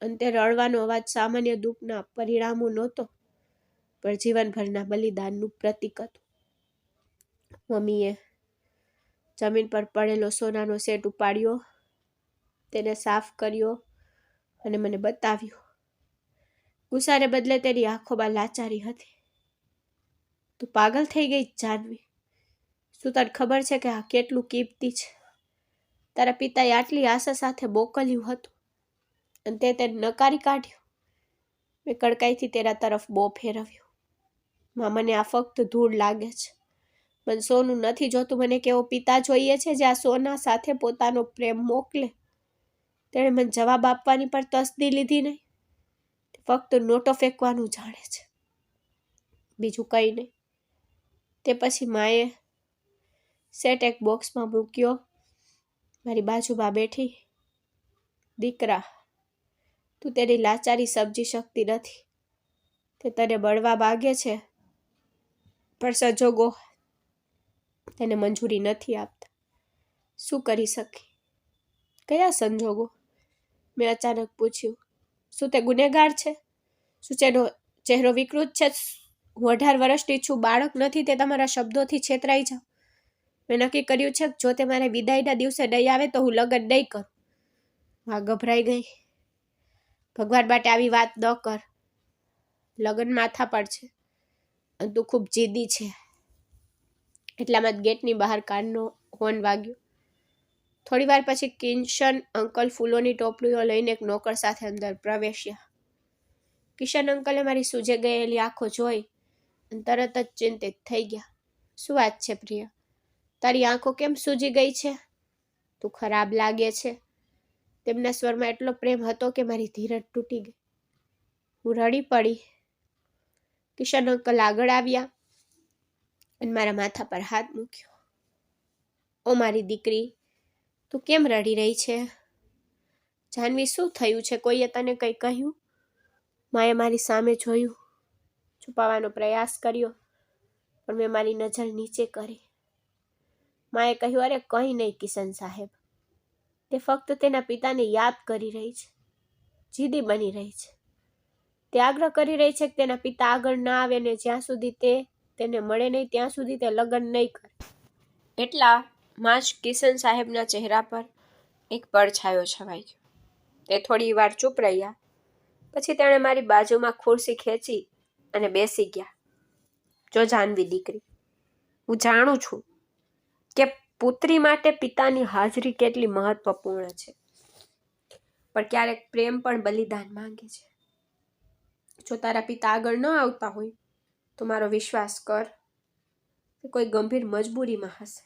અને તે રડવાનો અવાજ સામાન્ય દુઃખના પરિણામો નહોતો, પણ જીવનભરના બલિદાનનું પ્રતીક હતું. મમ્મીએ જમીન પર પડેલો સોનાનો સેટ ઉપાડ્યો, તેને સાફ કર્યો અને મને બતાવ્યો. ગુસ્સાને બદલે તેની આંખોમાં લાચારી હતી. તું પાગલ થઈ ગઈ જાનવી. શું તને ખબર છે કે આ કેટલું કિંમતી છે? તારા પિતાએ આટલી આશા સાથે મોકલ્યું હતું અને તે તેને નકારી કાઢ્યું. મેં કડકાઈથી તેના તરફ બો ફેરવ્યો. માં, મને આ ફક્ત ધૂળ લાગે છે. મને સોનું નથી જોતું. મને કેવો પિતા જોઈએ છે જે આ સોના સાથે પોતાનો પ્રેમ મોકલે. તેણે મને જવાબ આપવાની પણ તસ્દી લીધી નહીં. ફક્ત નોટો ફેંકવાનું જાણે છે, બીજું કંઈ નહીં. તે પછી માએ સેટ એક બોક્સમાં મૂક્યો, મારી બાજુમાં બેઠી. દીકરા, તું તેની લાચારી સમજી શકતી નથી. તે તને બળવા માગે છે, પણ સંજોગો તેને મંજૂરી નથી આપતા. શું કરી શકી? કયા સંજોગો? મેં અચાનક પૂછ્યું. શું તે ગુનેગાર છે? શું તેનો ચહેરો વિકૃત છે? હું 18 વર્ષની છું, બાળક નથી. તે તમારા શબ્દોથી છેતરાઈ જાઉં. મેં નક્કી કર્યું છે કે જો તે મારે વિદાયના દિવસે નહીં આવે તો હું લગ્ન નહીં કરું. હા, ગભરાઈ ગઈ. ભગવાન માટે આવી વાત ન કર. લગ્ન માથા પર છે અને તું ખૂબ જીદ્દી છે. એટલામાં જ ગેટની બહાર કારનો હોર્ન વાગ્યો. થોડી વાર પછી કિશન અંકલ ફૂલોની ટોપલીઓ લઈને એક નોકર સાથે અંદર પ્રવેશ્યા. કિશન અંકલે મારી સૂજે ગયેલી આંખો જોઈ અને તરત જ ચિંતિત થઈ ગયા. શું વાત છે પ્રિયા? તારી આંખો કેમ સૂજી ગઈ છે? તું ખરાબ લાગે છે. તેમના સ્વરમાં એટલો પ્રેમ હતો કે મારી ધીરજ તૂટી ગઈ. હું રડી પડી. કિશન અંકલ આગળ આવ્યા અને મારા માથા પર હાથ મૂક્યો. ઓ મારી દીકરી, તું કેમ રડી રહી છે? જાનવી, શું થયું છે? કોઈએ તને કંઈ કહ્યું? માએ મારી સામે જોયું, છુપાવવાનો પ્રયાસ કર્યો, પણ મેં મારી નજર નીચે કરી. માએ કહ્યું, અરે કંઈ નહીં કિશન સાહેબ. તે ફક્ત તેના પિતાને યાદ કરી રહી છે, જીદી બની રહી છે. તે આગ્રહ કરી રહી છે કે તેના પિતા આગળ ના આવે ને જ્યાં સુધી તે તેને મળે નહીં ત્યાં સુધી તે લગ્ન નહીં કરે. એટલામાં જ કિશન સાહેબના ચહેરા પર એક પડછાયો છવાઈ ગયો. તે થોડી વાર ચૂપ રહ્યા. પછી તેણે મારી બાજુમાં ખુરશી ખેંચી અને બેસી ગયા. જો જાનવી દીકરી, હું જાણું છું કે પુત્રી માટે પિતાની હાજરી કેટલી મહત્વપૂર્ણ છે, પણ ક્યારેક પ્રેમ પણ બલિદાન માંગે છે. જો તારા પિતા આગળ ન આવતા હોય તો મારો વિશ્વાસ કર, તે કોઈ ગંભીર મજબૂરીમાં હશે.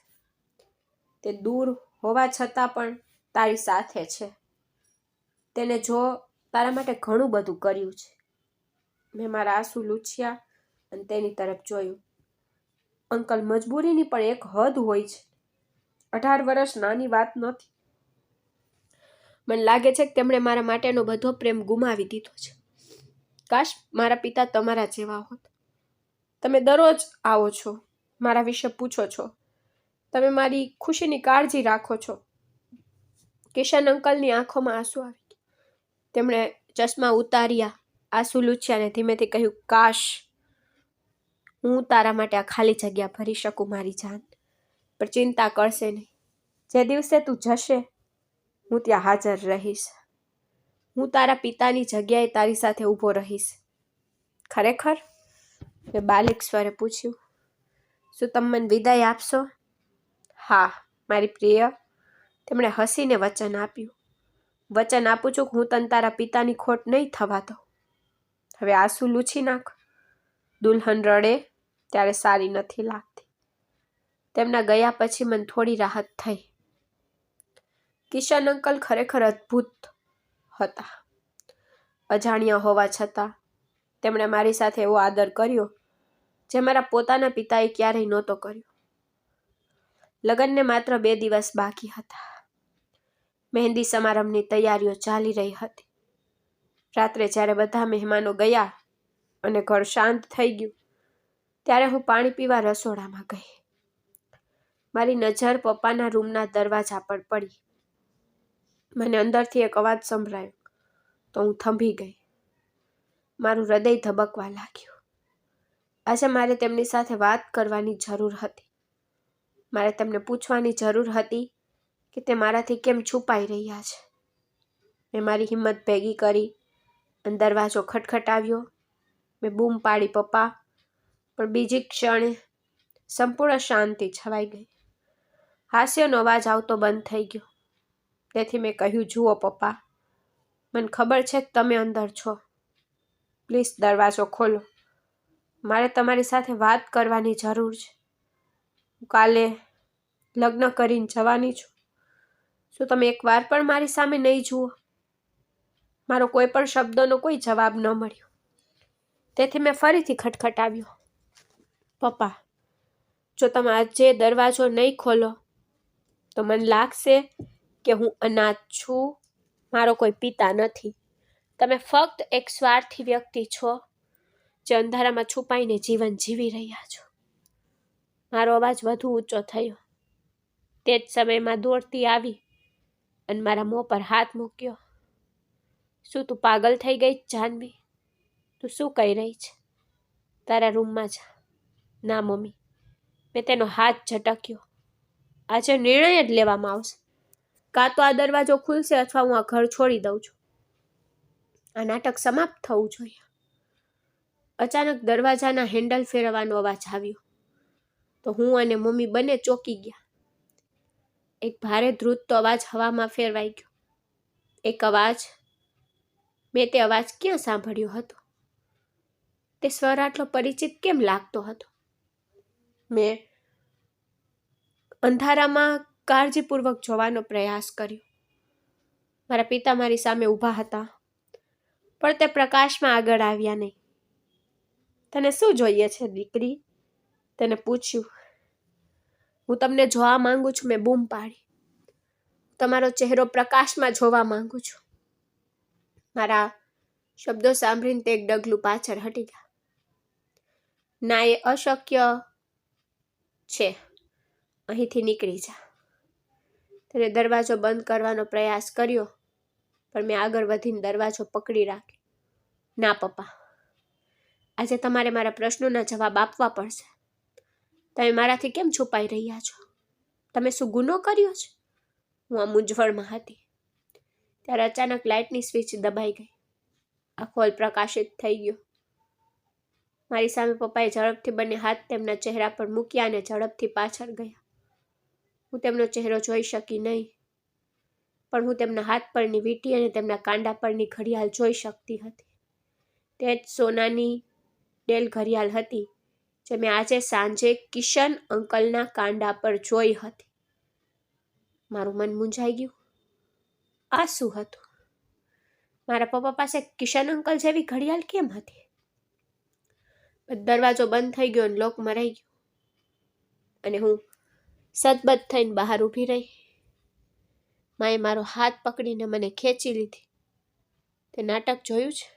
તે દૂર હોવા છતાં પણ તારી સાથે છે. તેને જો તારા માટે ઘણું બધું કર્યું છે. મેં મારા આંસુ લૂછ્યા અને તેની તરફ જોયું. અંકલ, મજબૂરીની પણ એક હદ હોય છે. 18 વર્ષ નાની વાત નથી. મને લાગે છે કે તેમણે મારા માટેનો બધો પ્રેમ ગુમાવી દીધો છે. કાશ મારા પિતા તમારા જેવા હોત. તમે દરરોજ આવો છો, મારા વિશે પૂછો છો, તમે મારી ખુશીની કાળજી રાખો છો. કિશન અંકલની આંખોમાં આંસુ આવી ગયા. તેમણે ચશ્મા ઉતાર્યા, આંસુ લૂછ્યા અને ધીમેથી કહ્યું, કાશ હું તારા માટે આ ખાલી જગ્યા ભરી શકું મારી જાન. પણ ચિંતા કરશે નહીં. જે દિવસે તું જશે હું ત્યાં હાજર રહીશ. હું તારા પિતાની જગ્યાએ તારી સાથે ઊભો રહીશ. ખરેખર? મેં બાલિક સ્વરે પૂછ્યું. શું તમે મને વિદાય આપશો? હા, મારી પ્રિય, તેમણે હસીને વચન આપ્યું. વચન આપું છું કે હું તને તારા પિતાની ખોટ નહીં થવા દઉં. હવે આંસુ લૂછી નાખ. દુલ્હન રડે ત્યારે સારી નથી લાગતી. તેમના ગયા પછી મને થોડી રાહત થઈ. કિશન અંકલ ખરેખર અદ્ભુત હતા. અજાણ્યા હોવા છતાં તેમણે મારી સાથે એવો આદર કર્યો જે મારા પોતાના પિતાએ ક્યારેય નહોતો કર્યો. લગ્નને માત્ર 2 દિવસ બાકી હતા. મહેંદી સમારંભની તૈયારીઓ ચાલી રહી હતી. રાત્રે જ્યારે બધા મહેમાનો ગયા અને ઘર શાંત થઈ ગયું ત્યારે હું પાણી પીવા રસોડામાં ગઈ. મારી નજર પપ્પાના રૂમના દરવાજા પર પડી. મને અંદરથી એક અવાજ સંભળાયો તો હું થંભી ગઈ. મારું હૃદય ધબકવા લાગ્યું. આજે મારે તેમની સાથે વાત કરવાની જરૂર હતી. મારે તેમને પૂછવાની જરૂર હતી કે તે મારાથી કેમ છુપાઈ રહ્યા છે. મેં મારી હિંમત ભેગી કરી અને દરવાજો ખટખટાવ્યો. મેં બૂમ પાડી પપ્પા, પણ બીજી ક્ષણે સંપૂર્ણ શાંતિ છવાઈ ગઈ. હાસ્યનો અવાજ આવતો બંધ થઈ ગયો. તેથી મેં કહ્યું, જુઓ પપ્પા, મને ખબર છે કે તમે અંદર છો. પ્લીઝ દરવાજો ખોલો. મારે તમારી સાથે વાત કરવાની જરૂર છે. હું કાલે લગ્ન કરીને જવાની છું. શું તમે એકવાર પણ મારી સામે નહીં જુઓ? મારો કોઈ પણ શબ્દનો કોઈ જવાબ ન મળ્યો. તેથી મેં ફરીથી ખટખટાવ્યો. પપ્પા, જો તમે આજે દરવાજો નહીં ખોલો તો મને લાગશે કે હું અનાથ છું. મારો કોઈ પિતા નથી. તમે ફક્ત એક સ્વાર્થી વ્યક્તિ છો જે અંધારામાં છુપાઈને જીવન જીવી રહ્યા છો. મારો અવાજ વધુ ઊંચો થયો. તે જ સમયમાં દોડતી આવી અને મારા મોં પર હાથ મૂક્યો. શું તું પાગલ થઈ ગઈ જાનવી? તું શું કહી રહી છે? તારા રૂમમાં જા. ના મમ્મી, મેં તેનો હાથ ઝટક્યો. આજે નિર્ણય જ લેવામાં આવશે. કાં તો આ દરવાજો ખુલશે અથવા હું આ ઘર છોડી દઉં છું. આ નાટક સમાપ્ત થવું જોઈએ. અચાનક દરવાજાના હેન્ડલ ફેરવવાનો અવાજ આવ્યો તો હું અને મમ્મી બંને ચોંકી ગયા. એક ભારે ધ્રુજતો અવાજ હવામાં ફેરવાઈ ગયો. એક અવાજ. મેં તે અવાજ ક્યાં સાંભળ્યો હતો? તે સ્વર આટલો પરિચિત કેમ લાગતો હતો? મેં અંધારામાં કાળજીપૂર્વક જોવાનો પ્રયાસ કર્યો. મારા પિતા મારી સામે ઊભા હતા, પણ તે પ્રકાશમાં આગળ આવ્યા નહીં. તને શું જોઈએ છે દીકરી? તેને પૂછ્યું. હું તમને જોવા માંગુ છું, મેં બૂમ પાડી. તમારો ચહેરો પ્રકાશમાં જોવા માંગુ છું. મારા શબ્દો સાંભળીને તે એક ડગલું પાછળ હટી ગયા. ના, એ અશક્ય છે. અહીંથી નીકળી જા. તેને દરવાજો બંધ કરવાનો પ્રયાસ કર્યો, પણ મેં આગળ વધીને દરવાજો પકડી રાખ્યો. ના પપ્પા, આજે તમારે મારા પ્રશ્નોના જવાબ આપવા પડશે. તમે મારાથી કેમ છુપાઈ રહ્યા છો? તમે શું ગુનો કર્યો છે? હું આ મૂંઝવણમાં હતી ત્યારે અચાનક લાઇટની સ્વિચ દબાઈ ગઈ. આખો હોલ પ્રકાશિત થઈ ગયો. મારી સામે પપ્પાએ ઝડપથી બંને હાથ તેમના ચહેરા પર મૂક્યા અને ઝડપથી પાછળ ગયા. હું તેમનો ચહેરો જોઈ શકી નહીં, પણ હું તેમના હાથ પરની વીંટી અને તેમના કાંડા પરની ઘડિયાળ જોઈ શકતી હતી. તે જ સોનાની ડેલ ઘડિયાળ હતી જે મેં આજે સાંજે કિશન અંકલના કાંડા પર જોઈ હતી. મારું મન મૂંઝાઈ ગયું. આ શું હતું? મારા પપ્પા પાસે કિશન અંકલ જેવી ઘડિયાળ કેમ હતી? દરવાજો બંધ થઈ ગયો અને લોક મરાઈ ગયો અને હું સતબત થઈને બહાર ઊભી રહી. માએ મારો હાથ પકડીને મને ખેંચી લીધી. તે નાટક જોયું છે?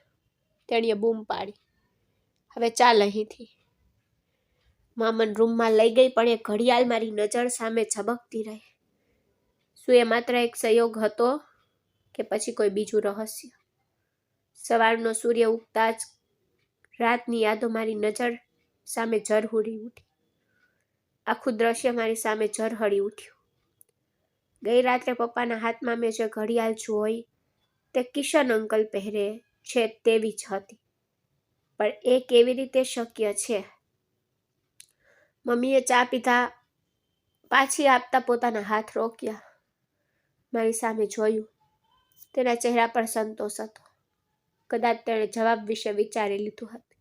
તેણીએ બૂમ પાડી. હવે ચાલ અહીંથી. મા મને રૂમમાં લઈ ગઈ, પણ એ ઘડિયાળ મારી નજર સામે ઝબકતી રહી. શું એ માત્ર એક સંયોગ હતો કે પછી કોઈ બીજું રહસ્ય? સવારનો સૂર્ય ઉગતા જ રાતની યાદો મારી નજર સામે ઝરહળી ઉઠી. આખું દ્રશ્ય મારી સામે ઝરહળી ઉઠ્યું. ગઈ રાત્રે પપ્પાના હાથમાં મેં જે ઘડિયાળ જોઈ તે કિશન અંકલ પહેરે છે તેવી જ હતી. પણ એ કેવી રીતે શક્ય છે? મમ્મીએ ચા પીધા પાછી આપતા પોતાના હાથ રોક્યા. મારી સામે જોયું. તેના ચહેરા પર સંતોષ હતો. કદાચ તેણે જવાબ વિશે વિચારી લીધું હતું.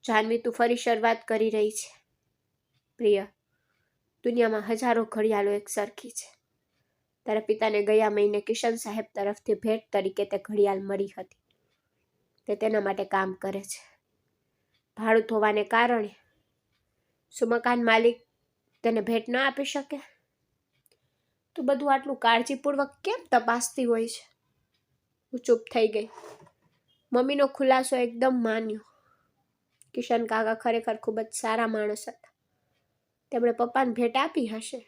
જાનવી, તું ફરી શરૂઆત કરી રહી છે. પ્રિય, દુનિયામાં હજારો ઘડિયાળો એક સરખી છે. તારા પિતાને ગયા મહિને કિશન સાહેબ તરફથી ભેટ તરીકે તે ઘડિયાળ મળી હતી. તે તેના માટે કામ કરે છે. ભાડું થવાને કારણે શું મકાન માલિક તેને ભેટ ન આપી શકે? તું બધું આટલું કાળજીપૂર્વક કેમ તપાસતી હોય છે? હું ચૂપ થઈ ગઈ. મમ્મીનો ખુલાસો એકદમ માન્યો. કિશન કાકા ખરેખર ખૂબ જ સારા માણસ હતા. તેમણે પપ્પાને ભેટ આપી હશે.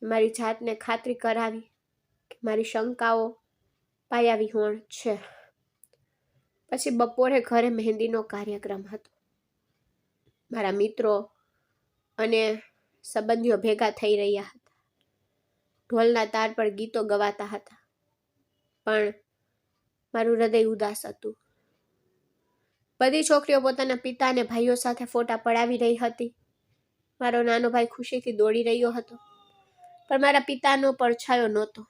મારી જાતને ખાતરી કરાવી કે મારી શંકાઓ પાયાવિહોણ છે. પછી બપોરે ઘરે મહેંદીનો કાર્યક્રમ હતો. મારા મિત્રો અને સંબંધીઓ ભેગા થઈ રહ્યા હતા. ઢોલના તાર પર ગીતો ગવાતા હતા. પણ મારું હૃદય ઉદાસ હતું. બધી છોકરીઓ પોતાના પિતા અને ભાઈઓ સાથે ફોટા પડાવી રહી હતી. મારો નાનો ભાઈ ખુશીથી દોડી રહ્યો હતો, પણ મારા પિતાનો પડછાયો નહોતો.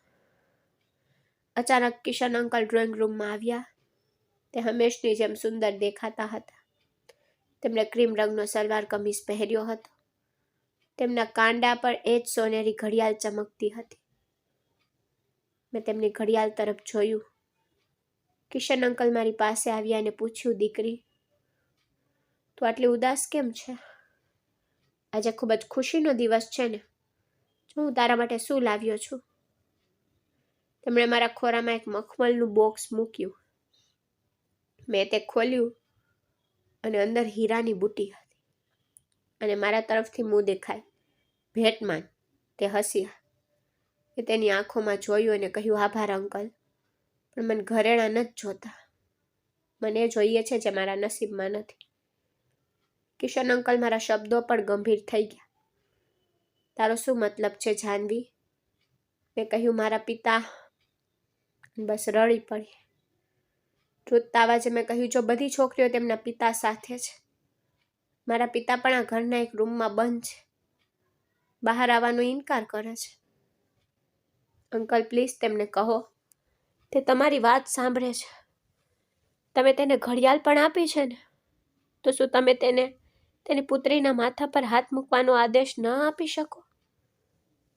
અચાનક કિશન અંકલ ડ્રોઈંગ રૂમમાં આવ્યા. તે હંમેશની જેમ સુંદર દેખાતા હતા. તેમણે ક્રીમ રંગનો સલવાર કમીઝ પહેર્યો હતો. તેમના કાંડા પર એ જ સોનેરી ઘડિયાળ ચમકતી હતી. મેં તેમની ઘડિયાળ તરફ જોયું. કિશન અંકલ મારી પાસે આવ્યા અને પૂછ્યું, દીકરી, તું આટલી ઉદાસ કેમ છે? આજે ખૂબ જ ખુશીનો દિવસ છે ને? જો હું તારા માટે શું લાવ્યો છું. તેમણે મારા ખોરામાં એક મખમલનું બોક્સ મૂક્યું. મેં તે ખોલ્યું અને અંદર હીરાની બુટ્ટી હતી. અને મારા તરફથી મું દેખાય ભેટમાન તે હસ્યા. મેં તેની આંખોમાં જોયું અને કહ્યું, આભાર અંકલ, પણ મને ઘરેણાં નથી જોતા. મને એ જોઈએ છે જે મારા નસીબમાં નથી. કિશન અંકલ મારા શબ્દો પણ ગંભીર થઈ ગયા. તારો શું મતલબ છે જાનવી? મેં કહ્યું, મારા પિતા. બસ રડી પડી. ધ્રુજતા અવાજે મેં કહ્યું, જો બધી છોકરીઓ તેમના પિતા સાથે છે, મારા પિતા પણ આ ઘરના એક રૂમમાં બંધ છે. બહાર આવવાનો ઇનકાર કરે છે. અંકલ પ્લીઝ તેમને કહો. તે તમારી વાત સાંભળે છે. તમે તેને ઘડિયાળ પણ આપી છે ને? તો શું તમે તેને તેની પુત્રીના માથા પર હાથ મૂકવાનો આદેશ ન આપી શકો?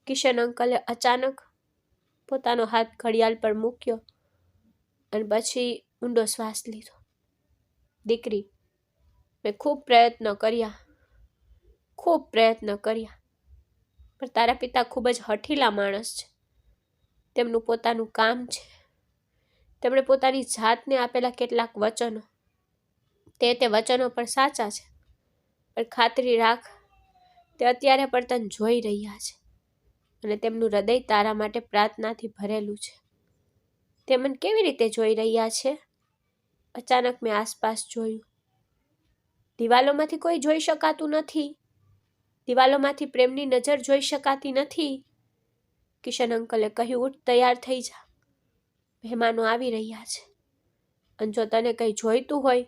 કિશન અંકલે અચાનક પોતાનો હાથ ઘડિયાળ પર મૂક્યો અને પછી ઊંડો શ્વાસ લીધો. દીકરી, મેં ખૂબ પ્રયત્ન કર્યા, પણ તારા પિતા ખૂબ જ હઠીલા માણસ છે. તેમનું પોતાનું કામ છે. તેમણે પોતાની જાતને આપેલા કેટલાક વચનો. તે વચનો પણ સાચા છે, પણ ખાતરી રાખ, તે અત્યારે પણ તને જોઈ રહ્યા છે અને તેમનું હૃદય તારા માટે પ્રાર્થનાથી ભરેલું છે. તે મને કેવી રીતે જોઈ રહ્યા છે? અચાનક મેં આસપાસ જોયું. દિવાલોમાંથી કોઈ જોઈ શકાતું નથી. દિવાલોમાંથી પ્રેમની નજર જોઈ શકાતી નથી. કિશન અંકલે કહ્યું, ઉઠ, તૈયાર થઈ જા. મહેમાનો આવી રહ્યા છે. અને જો તને કંઈ જોઈતું હોય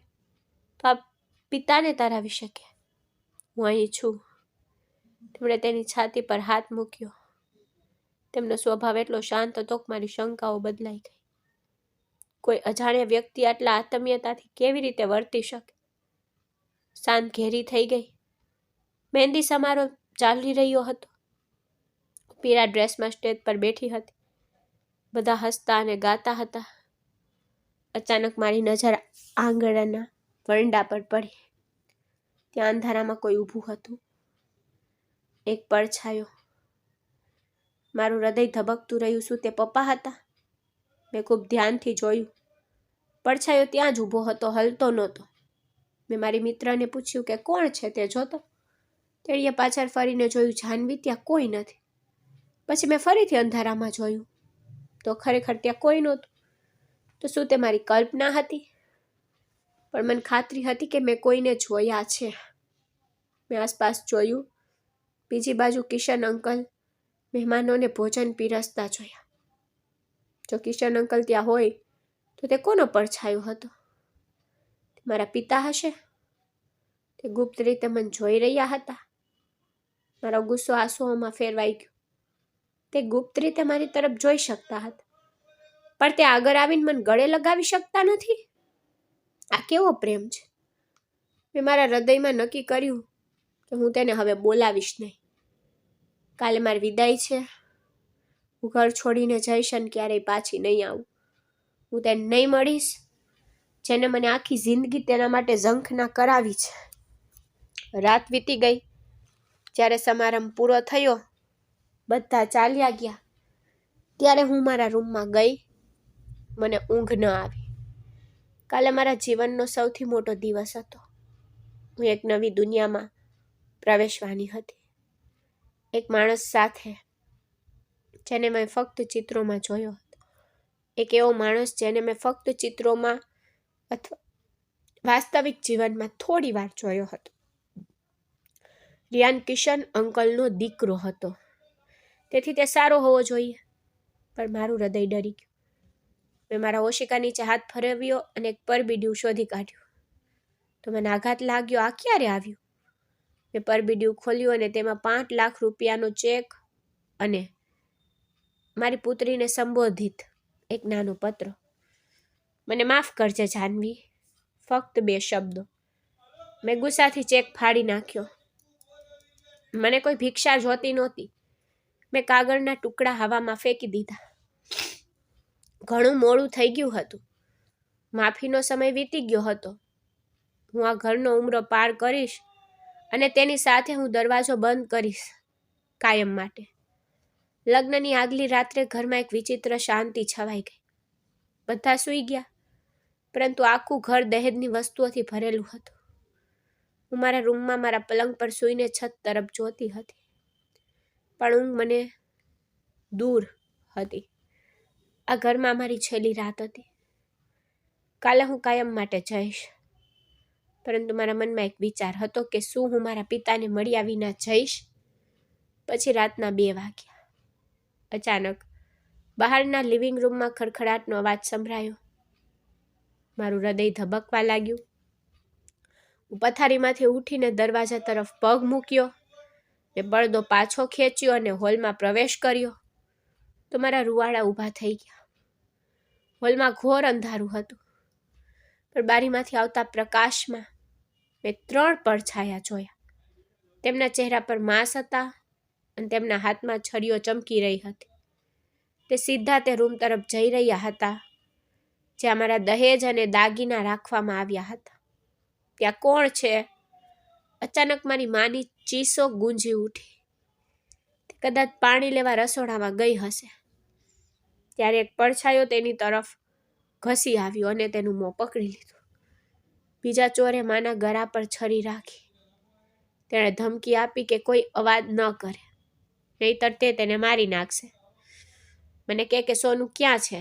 તો આ પિતાને તારા વિશે કહે. હું અહીં છું. તેમણે તેની છાતી પર હાથ મૂક્યો. તેમનો સ્વભાવ એટલો શાંત હતો કે મારી શંકાઓ બદલાઈ ગઈ. કોઈ અજાણ્યા વ્યક્તિ આટલા આત્મીયતાથી કેવી રીતે વર્તી શકે? સાંજ ઘેરી થઈ ગઈ. મહેંદી સમારોહ ચાલી રહ્યો હતો. પીળા ડ્રેસમાં સ્ટેજ પર બેઠી હતી. બધા હસતા અને ગાતા હતા. અચાનક મારી નજર આંગણાના વરંડા પર પડી. ત્યાં અંધારામાં કોઈ ઊભું હતું. એક પડછાયો. મારું હૃદય ધબકતું રહ્યું. શું તે પપ્પા હતા? મેં ખૂબ ધ્યાનથી જોયું. પડછાયો ત્યાં જ ઊભો હતો, હલતો નહોતો. મેં મારી મિત્રને પૂછ્યું કે કોણ છે તે જોતો. તેણીએ પાછળ ફરીને જોયું. જાનવી, ત્યાં કોઈ નથી. પછી મેં ફરીથી અંધારામાં જોયું તો ખરેખર ત્યાં કોઈ નહોતું. તો શું તે મારી કલ્પના હતી? પણ મને ખાતરી હતી કે મેં કોઈને જોયા છે. મેં આસપાસ જોયું. બીજી બાજુ કિશન અંકલ મહેમાનોને ભોજન પીરસતા જોયા. જો કિશન અંકલ ત્યાં હોય તો તે કોનો પડછાયો હતો? મારા પિતા હશે? તે ગુપ્ત રીતે મને જોઈ રહ્યા હતા. મારો ગુસ્સો આંસુઓમાં ફેરવાઈ ગયો. તે ગુપ્ત રીતે મારી તરફ જોઈ શકતા હતા, પણ તે આગળ આવીને મને ગળે લગાવી શકતા નથી. આ કેવો પ્રેમ છે? મેં મારા હૃદયમાં નક્કી કર્યું કે હું તેને હવે બોલાવીશ નહીં. કાલે મારી વિદાય છે. હું ઘર છોડીને જઈશ અને ક્યારેય પાછી નહીં આવું. હું તેને નહીં મળીશ જેને મને આખી જિંદગી તેના માટે ઝંખના કરાવી છે. રાત વીતી ગઈ. જ્યારે સમારંભ પૂરો થયો, બધા ચાલ્યા ગયા, ત્યારે હું મારા રૂમમાં ગઈ. મને ઊંઘ ન આવી. કાલે મારા જીવનનો સૌથી મોટો દિવસ હતો. હું એક નવી દુનિયામાં પ્રવેશવાની હતી. એક માણસ સાથે જેને મેં ફક્ત ચિત્રોમાં જોયો હતો. એક એવો માણસ જેને મેં ફક્ત ચિત્રોમાં અથવા વાસ્તવિક જીવનમાં થોડી વાર જોયો હતો. રિયાન કિશન અંકલનો દીકરો હતો. તેથી તે સારો હોવો જોઈએ. પણ મારું હૃદય ડરી ગયું. મેં મારા ઓશિકા નીચે હાથ ફેરવ્યો અને એક પરબીડિયું શોધી કાઢ્યું. તો મને આઘાત લાગ્યો. આ ક્યારે આવ્યું? મેં પરબીડિયું ખોલ્યું અને તેમાં 5 લાખ રૂપિયાનો ચેક અને મારી પુત્રીને સંબોધિત એક નાનો પત્ર. મને માફ કરજે જાનવી, ફક્ત 2 શબ્દો. મેં ગુસ્સાથી ચેક ફાડી નાખ્યો. મને કોઈ ભિક્ષા જોતી નહોતી. મેં કાગળના ટુકડા હવામાં ફેંકી દીધા. ઘણું મોડું થઈ ગયું હતું. માફીનો સમય વીતી ગયો હતો. હું આ ઘરનો ઉંબરો પાર કરીશ અને તેની સાથે હું દરવાજો બંધ કરીશ કાયમ માટે. લગ્નની આગલી રાત્રે ઘરમાં એક વિચિત્ર શાંતિ છવાઈ ગઈ. બધા સૂઈ ગયા, પરંતુ આખું ઘર દહેજની વસ્તુઓથી ભરેલું હતું. હું મારા રૂમમાં મારા પલંગ પર સૂઈને છત તરફ જોતી હતી, પણ ઊંઘ મને દૂર હતી. આ ઘરમાં મારી છેલ્લી રાત હતી. કાલે હું કાયમ માટે જઈશ, પરંતુ મારા મનમાં એક વિચાર હતો કે શું હું મારા પિતાને મળ્યા વિના જઈશ? પછી રાતના 2 વાગ્યા. અચાનક બહારના લિવિંગ રૂમમાં ખડખડાટનો અવાજ સંભળાયો. મારું હૃદય ધબકવા લાગ્યું. હું પથારીમાંથી ઉઠીને દરવાજા તરફ પગ મૂક્યો. મેં પડદો પાછો ખેંચ્યો અને હોલમાં પ્રવેશ કર્યો તો મારા રૂવાડા ઊભા થઈ ગયા. હોલમાં ઘોર અંધારું હતું, પણ બારીમાંથી આવતા પ્રકાશમાં મેં 3 પડછાયા જોયા. તેમના ચહેરા પર માંસ હતા અને તેમના હાથમાં છરીઓ ચમકી રહી હતી. તે સીધા તે રૂમ તરફ જઈ રહ્યા હતા જ્યાં મારા દહેજ અને દાગીના રાખવામાં આવ્યા હતા. ત્યાં કોણ છે? અચાનક મારી માની ચીસો ગુંજી ઉઠી. તે કદાચ પાણી લેવા રસોડામાં ગઈ હશે. ત્યારે એક પડછાયો તેની તરફ ઘસી આવ્યો અને તેનું મોં પકડી લીધું. બીજા ચોરે માના ગળા પર છરી રાખી. તેણે ધમકી આપી કે કોઈ અવાજ ન કરે, નહીંતર તે તેને મારી નાખશે. મને કે સોનું ક્યાં છે?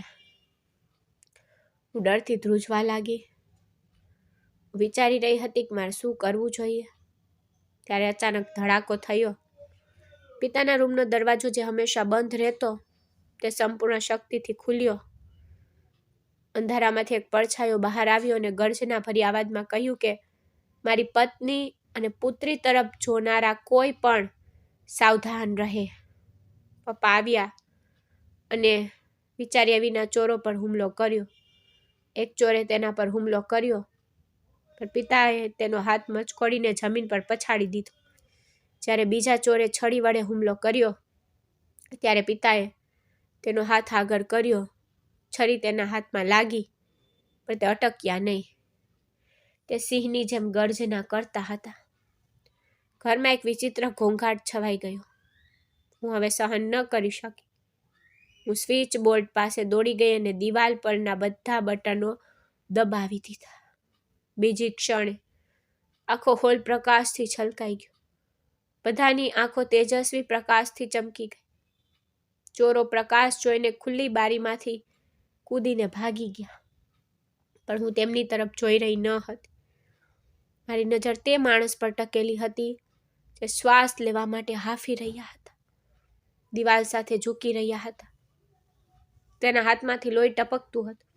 હું ડરથી ધ્રુજવા લાગી. વિચારી રહી હતી કે મારે શું કરવું જોઈએ. ત્યારે અચાનક ધડાકો થયો. પિતાના રૂમનો દરવાજો જે હંમેશા બંધ રહેતો તે સંપૂર્ણ શક્તિથી ખુલ્યો. અંધારામાંથી એક પડછાયો બહાર આવ્યો અને ગર્જના ભરી અવાજમાં કહ્યું કે મારી પત્ની અને પુત્રી તરફ જોનારા કોઈ પણ સાવધાન રહે. પપ્પા આવ્યા અને વિચાર્યા વિના ચોરો પર હુમલો કર્યો. એક ચોરે તેના પર હુમલો કર્યો, પણ પિતાએ તેનો હાથ મચકોડીને જમીન પર પછાડી દીધો. જ્યારે બીજા ચોરે છડી વડે હુમલો કર્યો ત્યારે પિતાએ તેનો હાથ આગળ કર્યો. છરી તેના હાથમાં લાગી, પણ તે અટક્યા નહીં. તે સિંહની જેમ ગર્જના કરતા હતા. ઘરમાં એક વિચિત્ર ઘોંઘાટ છવાઈ ગયો. હું હવે સહન ન કરી શકી. હું સ્વિચ બોર્ડ પાસે દોડી ગઈ અને દિવાલ પરના બધા બટનો દબાવી દીધા. બીજી ક્ષણે આખો હોલ પ્રકાશથી છલકાઈ ગયો. બધાની આંખો તેજસ્વી પ્રકાશથી ચમકી ગઈ. ચોરો પ્રકાશ જોઈને ખુલ્લી બારીમાંથી કૂદીને ભાગી ગયા, પણ હું તેમની તરફ જોઈ રહી ન હતી. મારી નજર તે માણસ પર ટકેલી હતી જે શ્વાસ લેવા માટે હાંફી રહ્યા હતા, દિવાલ સાથે ઝૂકી રહ્યા હતા. તેના હાથમાંથી લોહી ટપકતું હતું.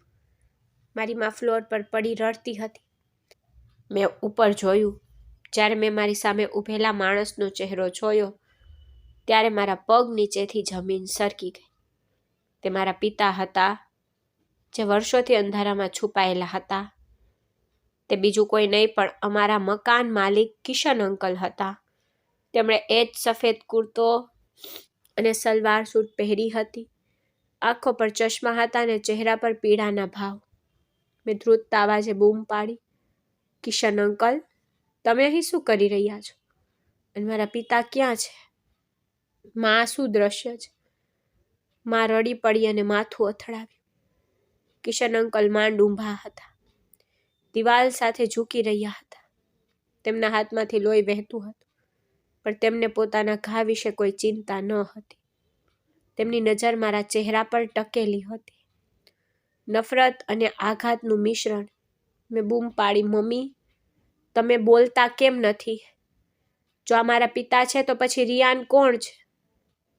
મારી માં ફ્લોર પર પડી રડતી હતી. મેં ઉપર જોયું. જ્યારે મેં મારી સામે ઊભેલા માણસનો ચહેરો જોયો ત્યારે મારા પગ નીચેથી જમીન સરકી ગઈ. તે મારા પિતા હતા, જે વર્ષોથી અંધારામાં છુપાયેલા હતા. તે બીજું કોઈ નહીં પણ અમારા મકાન માલિક કિશન અંકલ હતા. તેમણે એ જ સફેદ કુર્તો અને સલવાર સૂટ પહેરી હતી. આંખો પર ચશ્મા હતા અને ચહેરા પર પીડાના ભાવ. મેં ધ્રુજતા અવાજે બૂમ પાડી, કિશન અંકલ, તમે અહીં શું કરી રહ્યા છો? અને મારા પિતા ક્યાં છે? માં આ શું દ્રશ્ય છે? માં રડી પડી અને માથું અથડાવ્યું. કિશન અંકલ માંડ ઊભા હતા. દિવાલ સાથે ઝૂકી રહ્યા હતા. તેમના હાથમાંથી લોહી વહેતું હતું, પણ તેમને પોતાના ઘા વિશે કોઈ ચિંતા ન હતી. તેમની નજર મારા ચહેરા પર ટકેલી હતી. નફરત અને આઘાતનું મિશ્રણ. મેં બૂમ પાડી, મમ્મી, તમે બોલતા કેમ નથી? જો આ મારા પિતા છે તો પછી રિયાન કોણ છે?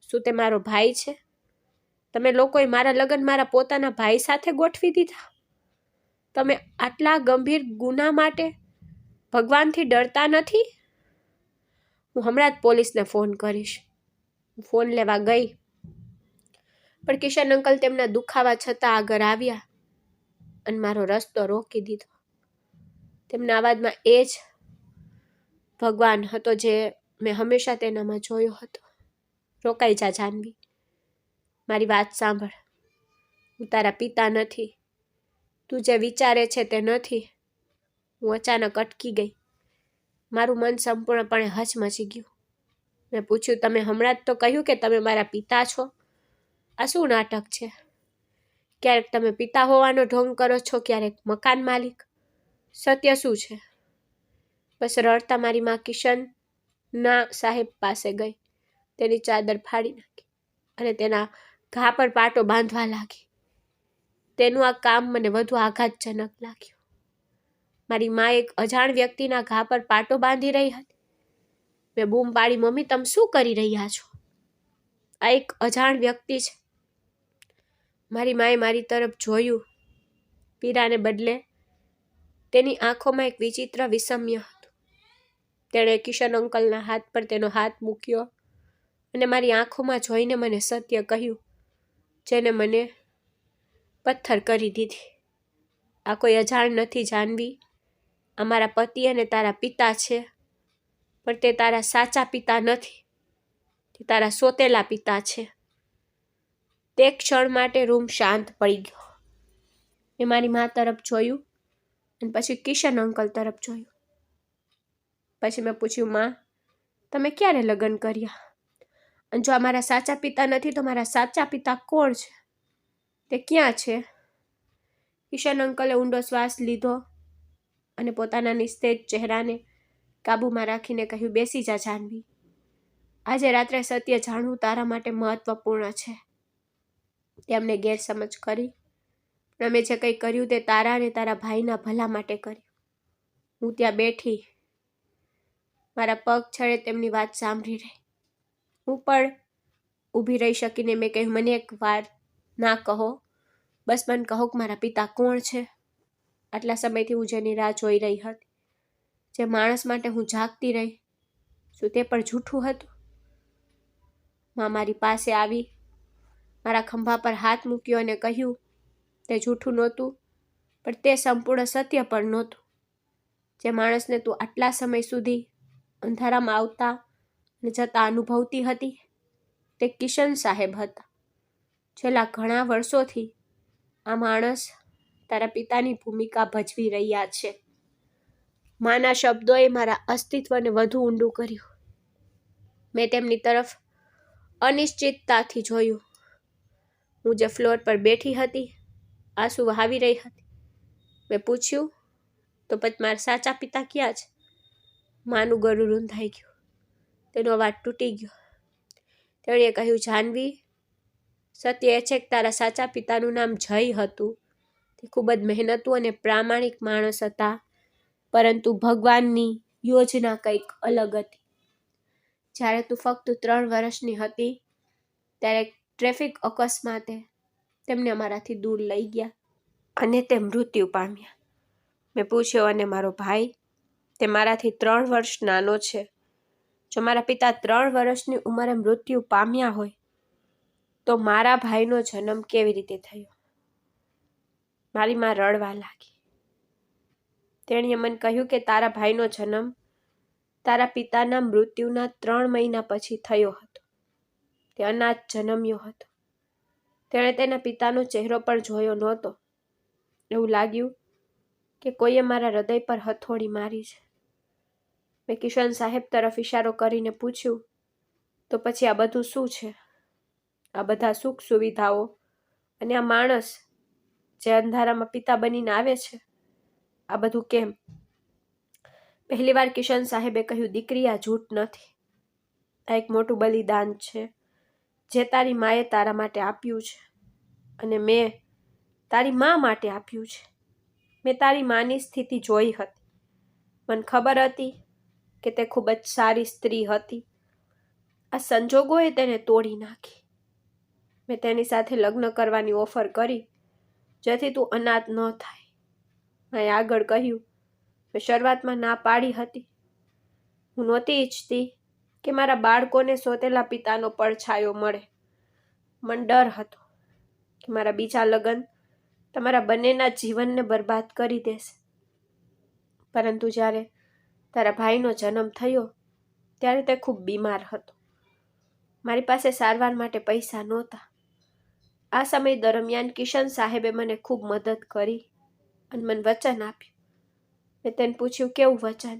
શું તે મારો ભાઈ છે? તમે લોકોએ મારા લગ્ન મારા પોતાના ભાઈ સાથે ગોઠવી દીધા? તમે આટલા ગંભીર ગુના માટે ભગવાનથી ડરતા નથી? હું હમણાં જ પોલીસને ફોન કરીશ. ફોન લેવા ગઈ, પણ કિશન અંકલ તેમના દુખાવા છતાં આગળ આવ્યા અને મારો રસ્તો રોકી દીધો. તેમના અવાજમાં એ જ ભગવાન હતો જે મેં હંમેશા તેનામાં જોયો હતો. રોકાઈ જા જાનવી, મારી વાત સાંભળ. હું તારા પિતા નથી. તું જે વિચારે છે તે નથી. હું અચાનક અટકી ગઈ. મારું મન સંપૂર્ણપણે હચમચી ગયું. મેં પૂછ્યું, તમે હમણાં જ તો કહ્યું કે તમે મારા પિતા છો. આ શું નાટક છે? ક્યારેક તમે પિતા હોવાનો ઢોંગ કરો છો, ક્યારેક મકાન માલિક. સત્ય શું છે? બસ રડતા મારી માં કિશન ના સાહેબ પાસે ગઈ. તેની ચાદર ફાડી નાખી અને તેના ઘા પર પાટો બાંધવા લાગી. તેનું આ કામ મને વધુ આઘાતજનક લાગ્યું. મારી માં એક અજાણ વ્યક્તિના ઘા પર પાટો બાંધી રહી હતી. મેં બૂમ પાડી, મમ્મી, તમે શું કરી રહ્યા છો? આ એક અજાણ વ્યક્તિ છે. મારી માએ મારી તરફ જોયું. પીડાને બદલે તેની આંખોમાં એક વિચિત્ર વિષમ્ય હતું. તેણે કિશન અંકલના હાથ પર તેનો હાથ મૂક્યો અને મારી આંખોમાં જોઈને મને સત્ય કહ્યું, જેને મને પથ્થર કરી દીધી. આ કોઈ અજાણ નથી જાનવી. આ મારા પતિ અને તારા પિતા છે, પણ તે તારા સાચા પિતા નથી. તે તારા સોતેલા પિતા છે. તે ક્ષણ માટે રૂમ શાંત પડી ગયો. મેં મારી મા તરફ જોયું અને પછી કિશન અંકલ તરફ જોયું. પછી મેં પૂછ્યું, માં, તમે ક્યારે લગ્ન કર્યા? અને જો આ મારા સાચા પિતા નથી તો મારા સાચા પિતા કોણ છે? તે ક્યાં છે? કિશન અંકલે ઊંડો શ્વાસ લીધો અને પોતાના નિસ્તેજ ચહેરાને કાબૂમાં રાખીને કહ્યું, બેસી જા જાનવી. આજે રાત્રે સત્ય જાણવું તારા માટે મહત્વપૂર્ણ છે. તેમને ગેરસમજ કરી. અમે જે કંઈ કર્યું તે તારા અને તારા ભાઈના ભલા માટે કર્યું. હું ત્યાં બેઠી, મારા પગ છળે તેમની વાત સાંભળી રહી. હું પણ ઊભી રહી શકીને મેં કહ્યું, મને એક વાર ના કહો, બસ મને કહો કે મારા પિતા કોણ છે? આટલા સમયથી હું જેની રાહ જોઈ રહી હતી, જે માણસ માટે હું જાગતી રહી, શું તે પણ જૂઠું હતું? માં મારી પાસે આવી, મારા ખંભા પર હાથ મૂક્યો અને કહ્યું, તે જૂઠું નહોતું, પણ તે સંપૂર્ણ સત્ય પણ નહોતું. જે માણસને તું આટલા સમય સુધી અંધારામાં આવતા અને જતા અનુભવતી હતી, તે કિશન સાહેબ હતા. છેલ્લા ઘણા વર્ષોથી આ માણસ તારા પિતાની ભૂમિકા ભજવી રહ્યા છે. માના શબ્દોએ મારા અસ્તિત્વને વધુ ઊંડું કર્યું. મેં તેમની તરફ અનિશ્ચિતતાથી જોયું. હું જે ફ્લોર પર બેઠી હતી, આંસુ વહાવી રહી હતી. મેં પૂછ્યું, તો પછી મારા સાચા પિતા ક્યાં છે? માનું ગળું રૂંધાઈ ગયું. તેનો અવાજ તૂટી ગયો. તેણે કહ્યું, જાનવી, સત્ય એ છે કે તારા સાચા પિતાનું નામ જય હતું. તે ખૂબ જ મહેનતુ અને પ્રામાણિક માણસ હતા, પરંતુ ભગવાનની યોજના કંઈક અલગ હતી. જ્યારે તું ફક્ત 3 વર્ષની હતી ત્યારે ટ્રાફિક અકસ્માતે તેમને અમારાથી દૂર લઈ ગયા અને તે મૃત્યુ પામ્યા. મેં પૂછ્યું, અને મારો ભાઈ? તે મારાથી 3 વર્ષ નાનો છે. જો મારા પિતા 3 વર્ષની ઉંમરે મૃત્યુ પામ્યા હોય તો મારા ભાઈનો જન્મ કેવી રીતે થયો? મારી માં રડવા લાગી. તેણીએ મને કહ્યું કે તારા ભાઈનો જન્મ તારા પિતાના મૃત્યુના 3 મહિના પછી થયો હતો. તે અનાથ જન્મ્યો હતો. તેણે તેના પિતાનો ચહેરો પણ જોયો નહોતો. એવું લાગ્યું કે કોઈએ મારા હૃદય પર હથોડી મારી છે. મેં કિશન સાહેબ તરફ ઇશારો કરીને પૂછ્યું, તો પછી આ બધું શું છે? આ બધા સુખ સુવિધાઓ અને આ માણસ જે અંધારામાં પિતા બનીને આવે છે, આ બધું કેમ? પહેલીવાર કિશન સાહેબે કહ્યું, દીકરી, આ જૂઠ નથી. આ એક મોટું બલિદાન છે જે તારી માએ તારા માટે આપ્યું છે અને મેં તારી મા માટે આપ્યું છે. મેં તારી માની સ્થિતિ જોઈ હતી. મને ખબર હતી કે તે ખૂબ જ સારી સ્ત્રી હતી. આ સંજોગોએ તેને તોડી નાખી. મેં તેની સાથે લગ્ન કરવાની ઓફર કરી જેથી તું અનાથ ન થાય. મેં આગળ કહ્યું, મેં શરૂઆતમાં ના પાડી હતી. હું નહોતી ઈચ્છતી કે મારા બાળકોને સોતેલા પિતાનો પડછાયો મળે. મને ડર હતો કે મારા બીજા લગ્ન તમારા બંનેના જીવનને બરબાદ કરી દેશે. પરંતુ જ્યારે તારા ભાઈનો જન્મ થયો ત્યારે તે ખૂબ બીમાર હતો. મારી પાસે સારવાર માટે પૈસા નહોતા. આ સમય દરમિયાન કિશન સાહેબે મને ખૂબ મદદ કરી અને મને વચન આપ્યું. મેં તેને પૂછ્યું, કેવું વચન?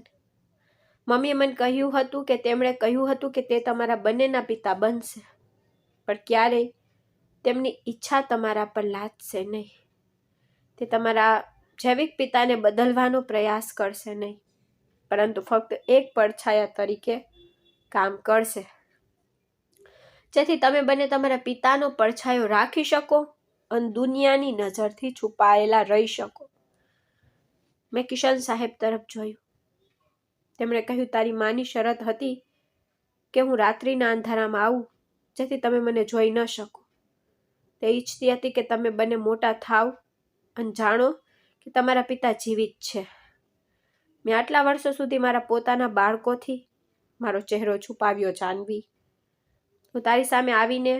મમ્મીએ મને કહ્યું હતું કે તેમણે કહ્યું હતું કે તે તમારા બંનેના પિતા બનશે, પણ ક્યારેય તેમની ઈચ્છા તમારા પર લાદશે નહીં. તે તમારા જૈવિક પિતાને બદલવાનો પ્રયાસ કરશે નહીં, પરંતુ ફક્ત એક પડછાયા તરીકે કામ કરશે, જેથી તમે બંને તમારા પિતાનો પડછાયો રાખી શકો અને દુનિયાની નજરથી છુપાયેલા રહી શકો. મેં કિશન સાહેબ તરફ જોયું. તેમણે કહ્યું, તારી માની શરત હતી કે હું રાત્રિના અંધારામાં આવું જેથી તમે મને જોઈ ન શકો. તે ઈચ્છતી હતી કે તમે બંને મોટા થાવ અને જાણો કે તમારા પિતા જીવિત છે. મેં આટલા વર્ષો સુધી મારા પોતાના બાળકોથી મારો ચહેરો છુપાવ્યો, જાનવી. હું તારી સામે આવીને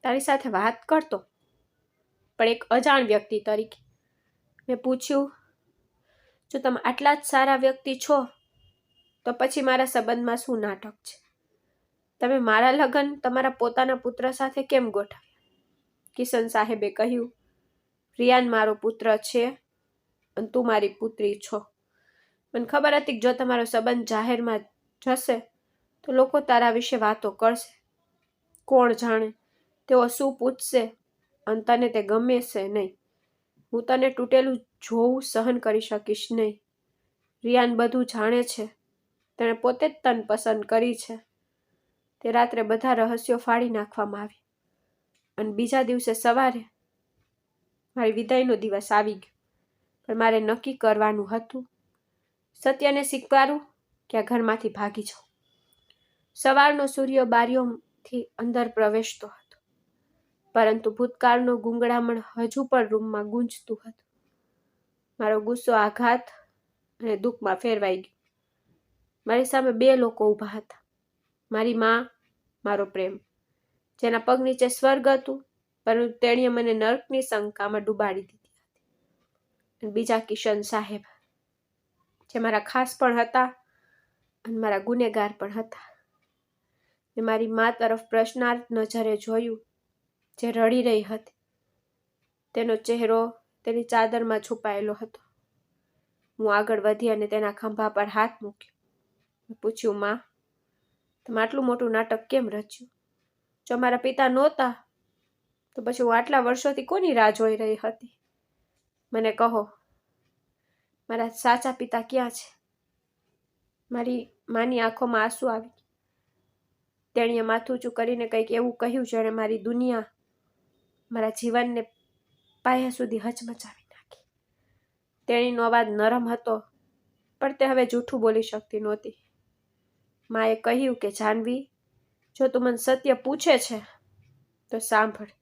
તારી સાથે વાત કરતો, પણ એક અજાણ વ્યક્તિ તરીકે. મેં પૂછ્યું, જો તમે આટલા જ સારા વ્યક્તિ છો તો પછી મારા સંબંધમાં શું નાટક છે? તમે મારા લગ્ન તમારા પોતાના પુત્ર સાથે કેમ ગોઠવ્યા? કિશન સાહેબે કહ્યું, રિયાન મારો પુત્ર છે અને તું મારી પુત્રી છો. મને ખબર હતી કે જો તમારો સંબંધ જાહેરમાં જશે તો લોકો તારા વિશે વાતો કરશે. કોણ જાણે તેઓ શું પૂછશે અને તને તે ગમે છે નહીં. હું તને તૂટેલું જોવું સહન કરી શકીશ નહીં. રિયાન બધું જાણે છે. તેણે પોતે જ તને પસંદ કરી છે. તે રાત્રે બધા રહસ્યો ફાડી નાખવામાં આવ્યા અને બીજા દિવસે સવારે મારી વિદાયનો દિવસ આવી ગયો. પણ મારે નક્કી કરવાનું હતું, સત્યને સ્વીકારું કે આ ઘરમાંથી ભાગી જાઉં. સવારનો સૂર્ય બારીઓથી અંદર પ્રવેશતો હતો, પરંતુ ભૂતકાળનો ગુંગળામણ હજુ પણ રૂમમાં ગૂંજતું હતું. મારો ગુસ્સો આઘાત અને દુઃખમાં ફેરવાઈ ગયો. મારી સામે બે લોકો ઊભા હતા, મારી માં, મારો પ્રેમ, જેના પગ નીચે સ્વર્ગ હતું, પરંતુ તેણીએ મને નર્કની શંકામાં ડૂબાડી દીધી હતી. અને બીજા કિશન સાહેબ, જે મારા ખાસ પણ હતા અને મારા ગુનેગાર પણ હતા. મેં મારી મા તરફ પ્રશ્નાર્થ નજરે જોયું, જે રડી રહી હતી. તેનો ચહેરો તેની ચાદરમાં છુપાયેલો હતો. હું આગળ વધી અને તેના ખંભા પર હાથ મૂક્યો. મેં પૂછ્યું, માં, તમે આટલું મોટું નાટક કેમ રચ્યું? જો મારા પિતા નહોતા તો પછી હું આટલા વર્ષોથી કોની રાહ જોઈ રહી હતી? મને કહો, મારા સાચા પિતા ક્યાં છે? મારી માની આંખોમાં આંસુ આવી. તેણીએ માથું ઊંચું કરીને કંઈક એવું કહ્યું જેણે મારી દુનિયા, મારા જીવનને પાયા સુધી હચમચાવી નાખી. તેણીનો અવાજ નરમ હતો, પણ તે હવે જૂઠું બોલી શકતી નહોતી. માએ કહ્યું કે જાનવી, જો તું મને સત્ય પૂછે છે તો સાંભળ.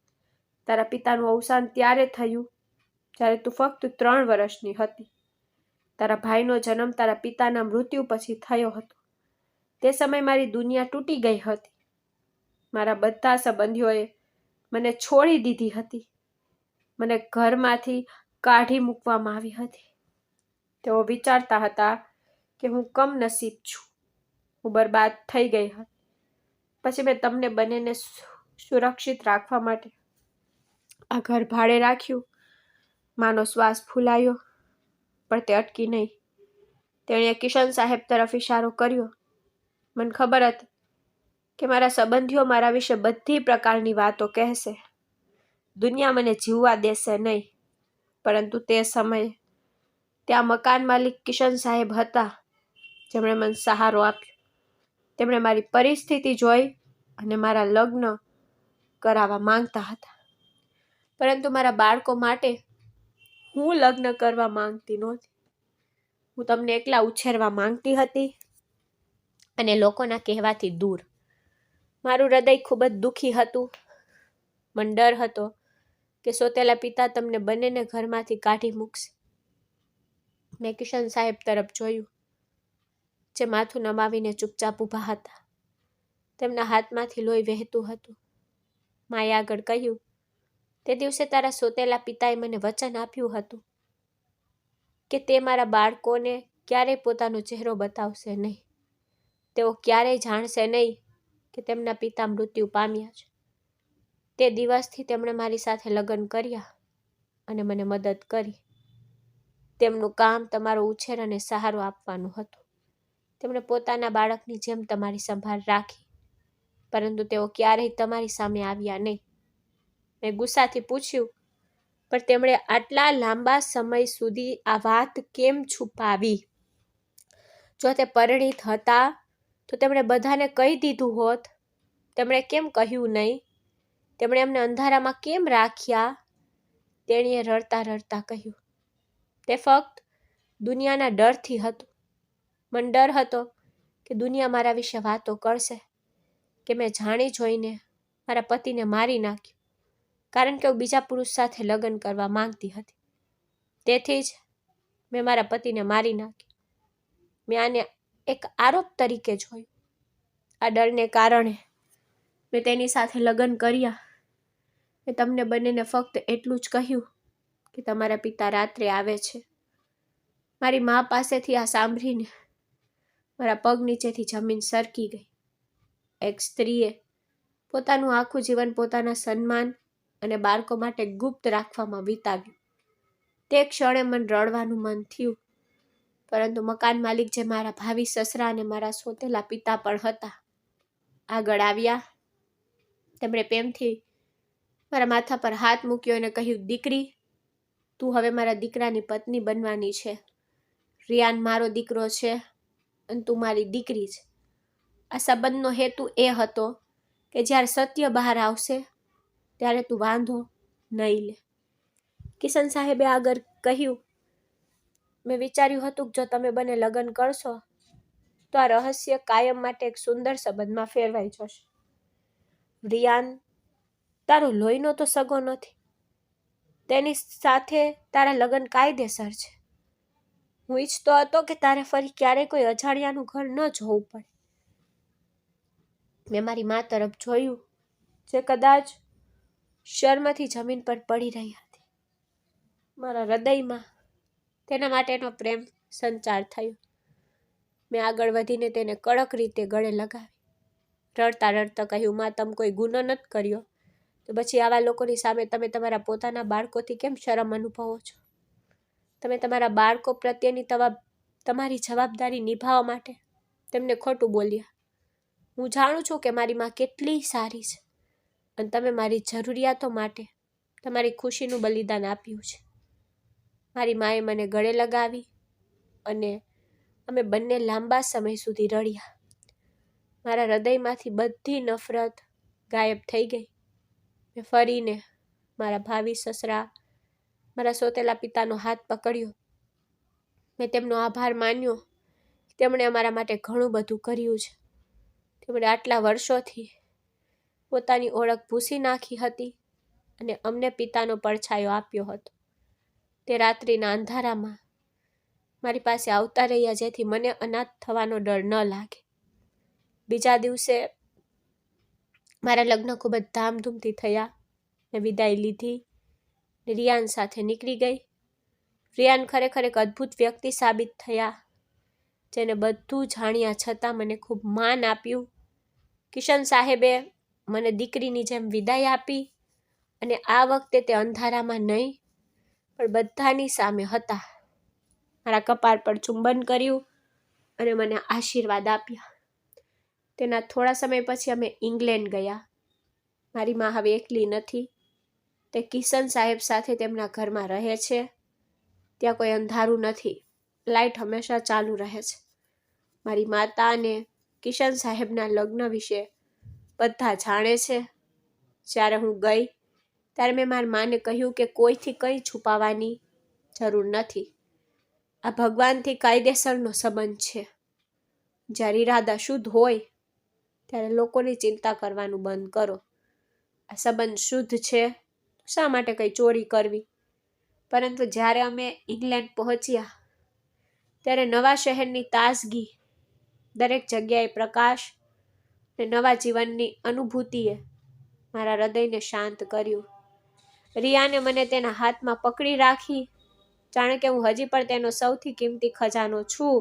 તારા પિતાનું અવસાન ત્યારે થયું જ્યારે તું ફક્ત 3 વર્ષની હતી. તારા ભાઈનો જન્મ તારા પિતાના મૃત્યુ પછી થયો હતો. તે સમયે મારી દુનિયા તૂટી ગઈ હતી. મારા બધા સંબંધીઓએ મને છોડી દીધી હતી. મને ઘરમાંથી કાઢી મૂકવામાં આવી હતી. તેઓ વિચારતા હતા કે હું કમનસીબ છું, હું બરબાદ થઈ ગઈ હતી. પછી મેં તમને બંનેને સુરક્ષિત રાખવા માટે આ ઘર ભાડે રાખ્યું. માનો શ્વાસ ફૂલાયો પણ તે અટકી નહીં. તેણે કિશન સાહેબ તરફ ઇશારો કર્યો. મને ખબર હતી કે મારા સંબંધીઓ મારા વિશે બધી પ્રકારની વાતો કહેશે. દુનિયા મને જીવવા દેશે નહીં. પરંતુ તે સમયે ત્યાં મકાન માલિક કિશન સાહેબ હતા, જેમણે મને સહારો આપ્યો. તેમણે મારી પરિસ્થિતિ જોઈ અને મારા લગ્ન કરાવવા માંગતા હતા. પરંતુ મારા બાળકો માટે હું લગ્ન કરવા માંગતી નહોતી. હું તમને એકલા ઉછેરવા માંગતી હતી અને લોકોના કહેવાથી દૂર. મારું હૃદય ખૂબ જ દુઃખી હતું. મને ડર હતો કે સોતેલા પિતા તમને બંનેને ઘરમાંથી કાઢી મૂકશે. મેં કિશન સાહેબ તરફ જોયું, જે માથું નમાવીને ચૂપચાપ ઊભા હતા. તેમના હાથમાંથી લોહી વહેતું હતું. માએ આગળ કહ્યું, તે દિવસે તારા સોતેલા પિતાએ મને વચન આપ્યું હતું કે તે મારા બાળકોને ક્યારેય પોતાનો ચહેરો બતાવશે નહીં. તેઓ ક્યારેય જાણશે નહીં કે તેમના પિતા મૃત્યુ પામ્યા છે. તે દિવસથી તેમણે મારી સાથે લગ્ન કર્યા અને મને મદદ કરી. તેમનું કામ તમારો ઉછેર અને સહારો આપવાનું હતું. તેમણે પોતાના બાળકની જેમ તમારી સંભાળ રાખી, પરંતુ તેઓ ક્યારેય તમારી સામે આવ્યા નહીં. મેં ગુસ્સાથી પૂછ્યું, પણ તેમણે આટલા લાંબા સમય સુધી આ વાત કેમ છુપાવી? જો તે પરિણીત હતા તો તેમણે બધાને કહી દીધું હોત. તેમણે કેમ કહ્યું નહીં? તેમણે એમને અંધારામાં કેમ રાખ્યા? તેણીએ રડતા રડતા કહ્યું, તે ફક્ત દુનિયાના ડરથી હતું. મને ડર હતો કે દુનિયા મારા વિશે વાતો કરશે કે મેં જાણી જોઈને મારા પતિને મારી નાખ્યું, કારણ કે હું બીજા પુરુષ સાથે લગ્ન કરવા માંગતી હતી. તેથી જ મેં મારા પતિને મારી નાખ્યો. મેં આને એક આરોપ તરીકે જોયું. આ ડરને કારણે મેં તેની સાથે લગ્ન કર્યા. મેં તમને બંનેને ફક્ત એટલું જ કહ્યું કે તમારા પિતા રાત્રે આવે છે. મારી મા પાસેથી આ સાંભળીને મારા પગ નીચેથી જમીન સરકી ગઈ. એક સ્ત્રીએ પોતાનું આખું જીવન પોતાના સન્માન અને બાળકો માટે ગુપ્ત રાખવામાં વિતાવ્યું. તે ક્ષણે મને રડવાનું મન થયું, પરંતુ મકાન માલિક, જે મારા ભાવિ સસરા અને મારા સોતેલા પિતા પણ હતા, આગળ આવ્યા. તેમણે પ્રેમથી મારા માથા પર હાથ મૂક્યો અને કહ્યું, દીકરી, તું હવે મારા દીકરાની પત્ની બનવાની છે. રિયાન મારો દીકરો છે અને તું મારી દીકરી છે. આ સંબંધનો હેતુ એ હતો કે જ્યારે સત્ય બહાર આવશે ત્યારે તું વાંધો નહીં લે. કિશન સાહેબે આગળ કહ્યું, મેં વિચાર્યું હતું કે જો તમે બંને લગ્ન કરશો તો આ રહસ્ય કાયમ માટે એક સુંદર સંબંધમાં ફેરવાઈ જશે. રિયાન તારો લોહીનો તો સગો નથી. તેની સાથે તારા લગ્ન કાયદેસર છે. હું ઈચ્છતો હતો કે તારે ફરી ક્યારેય કોઈ અજાણ્યાનું ઘર ન જોવું પડે. મેં મારી મા તરફ જોયું, જે કદાચ શર્મથી જમીન પર પડી રહી હતી. મારા હૃદયમાં તેના માટેનો પ્રેમ સંચાર થયો. મેં આગળ વધીને તેને કડક રીતે ગળે લગાવી. રડતા રડતા કહ્યું, માં, તમે કોઈ ગુનો નથી કર્યો તો પછી આવા લોકોની સામે તમે તમારા પોતાના બાળકોથી કેમ શરમ અનુભવો છો? તમે તમારા બાળકો પ્રત્યેની તમારી જવાબદારી નિભાવવા માટે તેમને ખોટું બોલ્યા. હું જાણું છું કે મારી માં કેટલી સારી છે અને તમે મારી જરૂરિયાતો માટે તમારી ખુશીનું બલિદાન આપ્યું છે. મારી માએ મને ગળે લગાવી અને અમે બંને લાંબા સમય સુધી રડ્યા. મારા હૃદયમાંથી બધી નફરત ગાયબ થઈ ગઈ. મેં ફરીને મારા ભાવિ સસરા, મારા સોતેલા પિતાનો હાથ પકડ્યો. મેં તેમનો આભાર માન્યો. તેમણે અમારા માટે ઘણું બધું કર્યું છે. તેમણે આટલા વર્ષોથી પોતાની ઓળખ ભૂંસી નાખી હતી અને અમને પિતાનો પડછાયો આપ્યો હતો. તે રાત્રિના અંધારામાં મારી પાસે આવતા રહ્યા, જેથી મને અનાથ થવાનો ડર ન લાગે. બીજા દિવસે મારા લગ્ન ખૂબ જ ધામધૂમથી થયા. મેં વિદાય લીધી. રિયાન સાથે નીકળી ગઈ. રિયાન ખરેખર એક અદ્ભુત વ્યક્તિ સાબિત થયા, જેને બધું જાણ્યા છતાં મને ખૂબ માન આપ્યું. કિશન સાહેબે મને દીકરીની જેમ વિદાય આપી અને આ વખતે તે અંધારામાં નહીં પણ બધાની સામે હતા. મારા કપાળ પર ચુંબન કર્યું અને મને આશીર્વાદ આપ્યા. તેના થોડા સમય પછી અમે ઇંગ્લેન્ડ ગયા. મારી માં હવે એકલી નથી. તે કિશન સાહેબ સાથે તેમના ઘરમાં રહે છે. ત્યાં કોઈ અંધારું નથી, લાઇટ હંમેશા ચાલુ રહે છે. મારી માતા અને કિશન સાહેબના લગ્ન વિશે બધા જાણે છે. જ્યારે હું ગઈ ત્યારે મેં મારી માને કહ્યું કે કોઈથી કંઈ છુપાવવાની જરૂર નથી. આ ભગવાનથી કાયદેસરનો સંબંધ છે. જ્યારે ઈરાદા શુદ્ધ હોય ત્યારે લોકોની ચિંતા કરવાનું બંધ કરો. આ સંબંધ શુદ્ધ છે, શા માટે કંઈ ચોરી કરવી? પરંતુ જ્યારે અમે ઇંગ્લેન્ડ પહોંચ્યા ત્યારે નવા શહેરની તાજગી, દરેક જગ્યાએ પ્રકાશ અને નવા જીવનની અનુભૂતિએ મારા હૃદયને શાંત કર્યું. રિયાને મને તેના હાથમાં પકડી રાખી, જાણે કે હું હજી પણ તેનો સૌથી કિંમતી ખજાનો છું.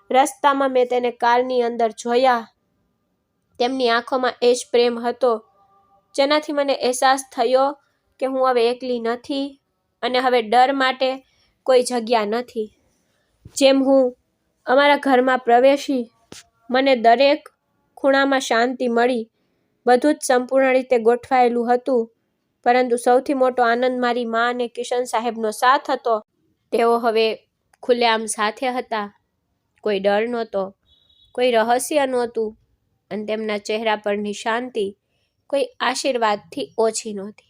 રસ્તામાં મેં તેને કારની અંદર જોયા. તેમની આંખોમાં એ જ પ્રેમ હતો જેનાથી મને અહેસાસ થયો કે હું હવે એકલી નથી અને હવે ડર માટે કોઈ જગ્યા નથી. જેમ હું અમારા ઘરમાં પ્રવેશી, મને દરેક ખૂણામાં શાંતિ મળી. બધું જ સંપૂર્ણ રીતે ગોઠવાયેલું હતું, પરંતુ સૌથી મોટો આનંદ મારી મા અને કિશન સાહેબનો સાથ હતો. તેઓ હવે ખુલ્લેઆમ સાથે હતા. કોઈ ડર નહોતો, કોઈ રહસ્ય નહોતું અને તેમના ચહેરા પરની શાંતિ કોઈ આશીર્વાદથી ઓછી નહોતી.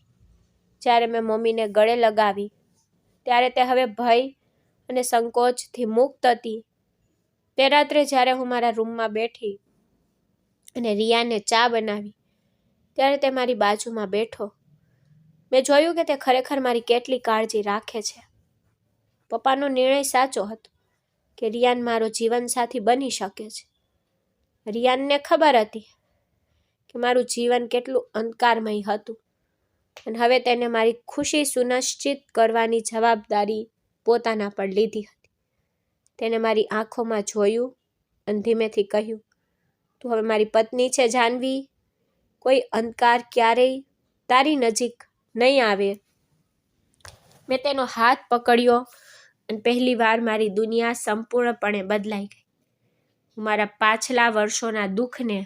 જ્યારે મેં મમ્મીને ગળે લગાવી ત્યારે તે હવે ભય અને સંકોચથી મુક્ત હતી. તે રાત્રે જ્યારે હું મારા રૂમમાં બેઠી અને રિયાને ચા બનાવી ત્યારે તે મારી બાજુમાં બેઠો. મેં જોયું કે તે ખરેખર મારી કેટલી કાળજી રાખે છે. પપ્પાનો નિર્ણય સાચો હતો કે રિયાન મારો જીવનસાથી બની શકે છે. રિયાનને ખબર હતી કે મારું જીવન કેટલું અંધકારમય હતું અને હવે તેને મારી ખુશી સુનિશ્ચિત કરવાની જવાબદારી પોતાના પર લીધી હતી. તેને મારી આંખોમાં જોયું અને ધીમેથી કહ્યું, તું હવે મારી પત્ની છે જાનવી. કોઈ અંધકાર ક્યારેય તારી નજીક નહીં આવે. મેં તેનો હાથ પકડ્યો અને પહેલી વાર મારી દુનિયા સંપૂર્ણપણે બદલાઈ ગઈ. હું મારા પાછલા વર્ષોના દુઃખને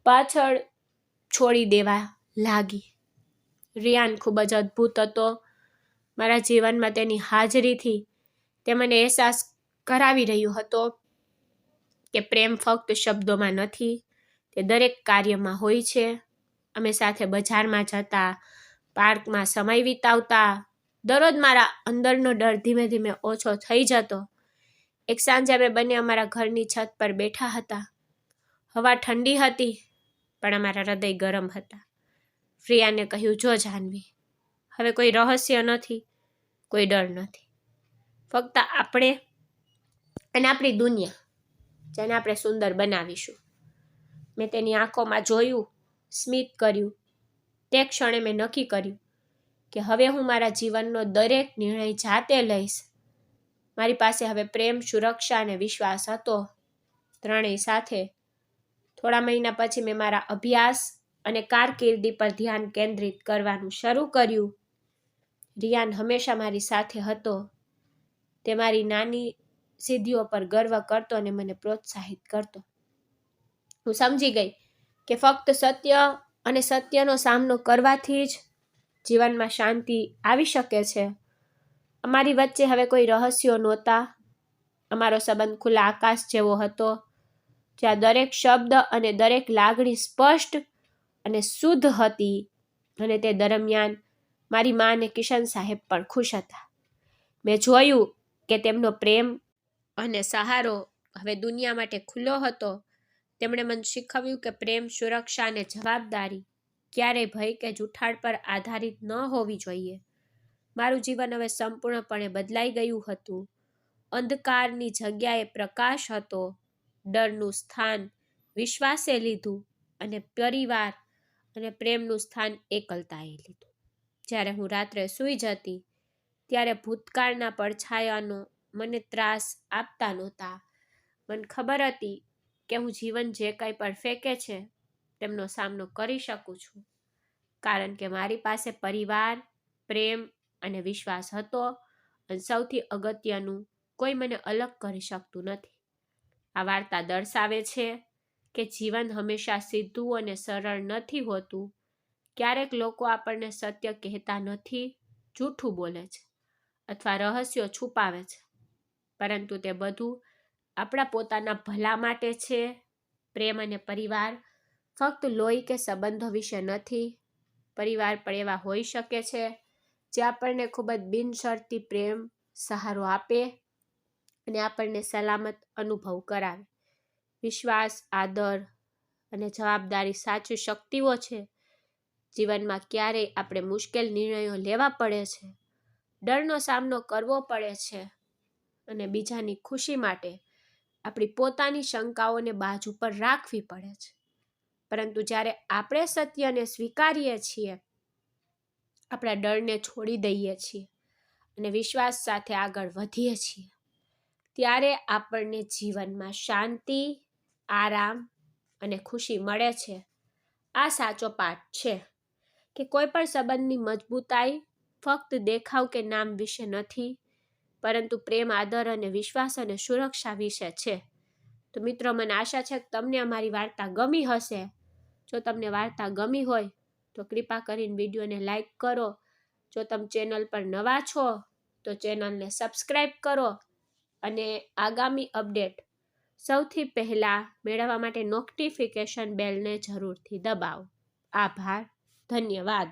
પાછળ છોડી દેવા લાગી. રિયાન ખૂબ જ અદ્ભુત હતો. મારા જીવનમાં તેની હાજરીથી તે મને અહેસાસ કરાવી રહ્યો હતો કે પ્રેમ ફક્ત શબ્દોમાં નથી, તે દરેક કાર્યમાં હોય છે. અમે સાથે બજારમાં જતા, પાર્કમાં સમય વિતાવતા. દરરોજ મારા અંદરનો ડર ધીમે ધીમે ઓછો થઈ જતો. એક સાંજે અમે બંને અમારા ઘરની છત પર બેઠા હતા. હવા ઠંડી હતી પણ અમારા હૃદય ગરમ હતા. રિયાને કહ્યું, જો જાનવી, હવે કોઈ રહસ્ય નથી, કોઈ ડર નથી, ફક્ત આપણે અને આપણી દુનિયા, જેને આપણે સુંદર બનાવીશું. મેં તેની આંખોમાં જોયું, સ્મિત કર્યું. તે ક્ષણે મેં નક્કી કર્યું કે હવે હું મારા જીવનનો દરેક નિર્ણય જાતે લઈશ. મારી પાસે હવે પ્રેમ, સુરક્ષા અને વિશ્વાસ હતો, ત્રણેય સાથે. થોડા મહિના પછી મેં મારા અભ્યાસ અને કારકિર્દી પર ધ્યાન કેન્દ્રિત કરવાનું શરૂ કર્યું. રિયાન હંમેશા મારી સાથે હતો. તે મારી નાની સિદ્ધિઓ પર ગર્વ કરતો અને મને પ્રોત્સાહિત કરતો. હું સમજી ગઈ કે ફક્ત સત્ય અને સત્યનો સામનો કરવાથી જ જીવનમાં શાંતિ આવી શકે છે. અમારી વચ્ચે હવે કોઈ રહસ્યો નહોતા. અમારો સંબંધ ખુલ્લા આકાશ જેવો હતો, જ્યાં દરેક શબ્દ અને દરેક લાગણી સ્પષ્ટ અને શુદ્ધ હતી. અને તે દરમિયાન મારી મા અને કિશન સાહેબ પણ ખુશ હતા. મેં જોયું કે તેમનો પ્રેમ અને સહારો હવે દુનિયા માટે ખુલ્લો હતો. તેમણે મને શીખવ્યું કે પ્રેમ, સુરક્ષા અને જવાબદારી ક્યારેય ભય કે જૂઠાણ પર આધારિત ન હોવી જોઈએ. મારું જીવન હવે સંપૂર્ણપણે બદલાઈ ગયું હતું. અંધકારની જગ્યાએ પ્રકાશ હતો, ડરનું સ્થાન વિશ્વાસે લીધું અને પરિવાર અને પ્રેમનું સ્થાન એકલતાએ લીધું. જ્યારે હું રાત્રે સૂઈ જતી ત્યારે ભૂતકાળના પડછાયાનો મને ત્રાસ આપતા નહોતા. મને ખબર હતી કે હું જીવન જે કંઈ પણ ફેંકે છે તેમનો સામનો કરી શકું છું, કારણ કે મારી પાસે પરિવાર, પ્રેમ અને વિશ્વાસ હતો. અને સૌથી અગત્યનું, કોઈ મને અલગ કરી શકતું નથી. આ વાર્તા દર્શાવે છે કે જીવન હંમેશા સીધું અને સરળ નથી હોતું. ક્યારેક લોકો આપણને સત્ય કહેતા નથી, જૂઠું બોલે છે અથવા રહસ્યો છુપાવે છે, પરંતુ તે બધું આપણા પોતાના ભલા માટે છે. પ્રેમ અને પરિવાર ફક્ત લોહી કે સંબંધો વિશે નથી. પરિવાર પણ એવા હોઈ શકે છે જે આપણને ખૂબ જ બિનશરતી પ્રેમ, સહારો આપે અને આપણને સલામત અનુભવ કરાવે. વિશ્વાસ, આદર અને જવાબદારી સાચી શક્તિઓ છે. જીવનમાં ક્યારેય આપણે મુશ્કેલ નિર્ણયો લેવા પડે છે, ડરનો સામનો કરવો પડે છે અને બીજાની ખુશી માટે આપણી પોતાની શંકાઓને બાજુ પર રાખવી પડે છે. પરંતુ જ્યારે આપણે સત્યને સ્વીકારીએ છીએ, આપણા ડરને છોડી દઈએ છીએ અને વિશ્વાસ સાથે આગળ વધીએ છીએ, ત્યારે આપણને જીવનમાં શાંતિ, આરામ અને ખુશી મળે છે. આ સાચો પાઠ છે કે કોઈ પણ સંબંધની મજબૂતાઈ ફક્ત દેખાવ કે નામ વિશે નથી, પરંતુ પ્રેમ, આદર અને વિશ્વાસ અને સુરક્ષા વિશે છે. તો મિત્રો, મને આશા છે કે તમને અમારી વાર્તા ગમી હશે. જો તમને વાર્તા ગમી હોય તો કૃપા કરીને વિડીયોને લાઈક કરો. જો તમે ચેનલ પર નવા છો તો ચેનલને સબસ્ક્રાઈબ કરો અને આગામી અપડેટ સૌથી પહેલાં મેળવવા માટે નોટિફિકેશન બેલને જરૂરથી દબાવો. આભાર. ધન્યવાદ.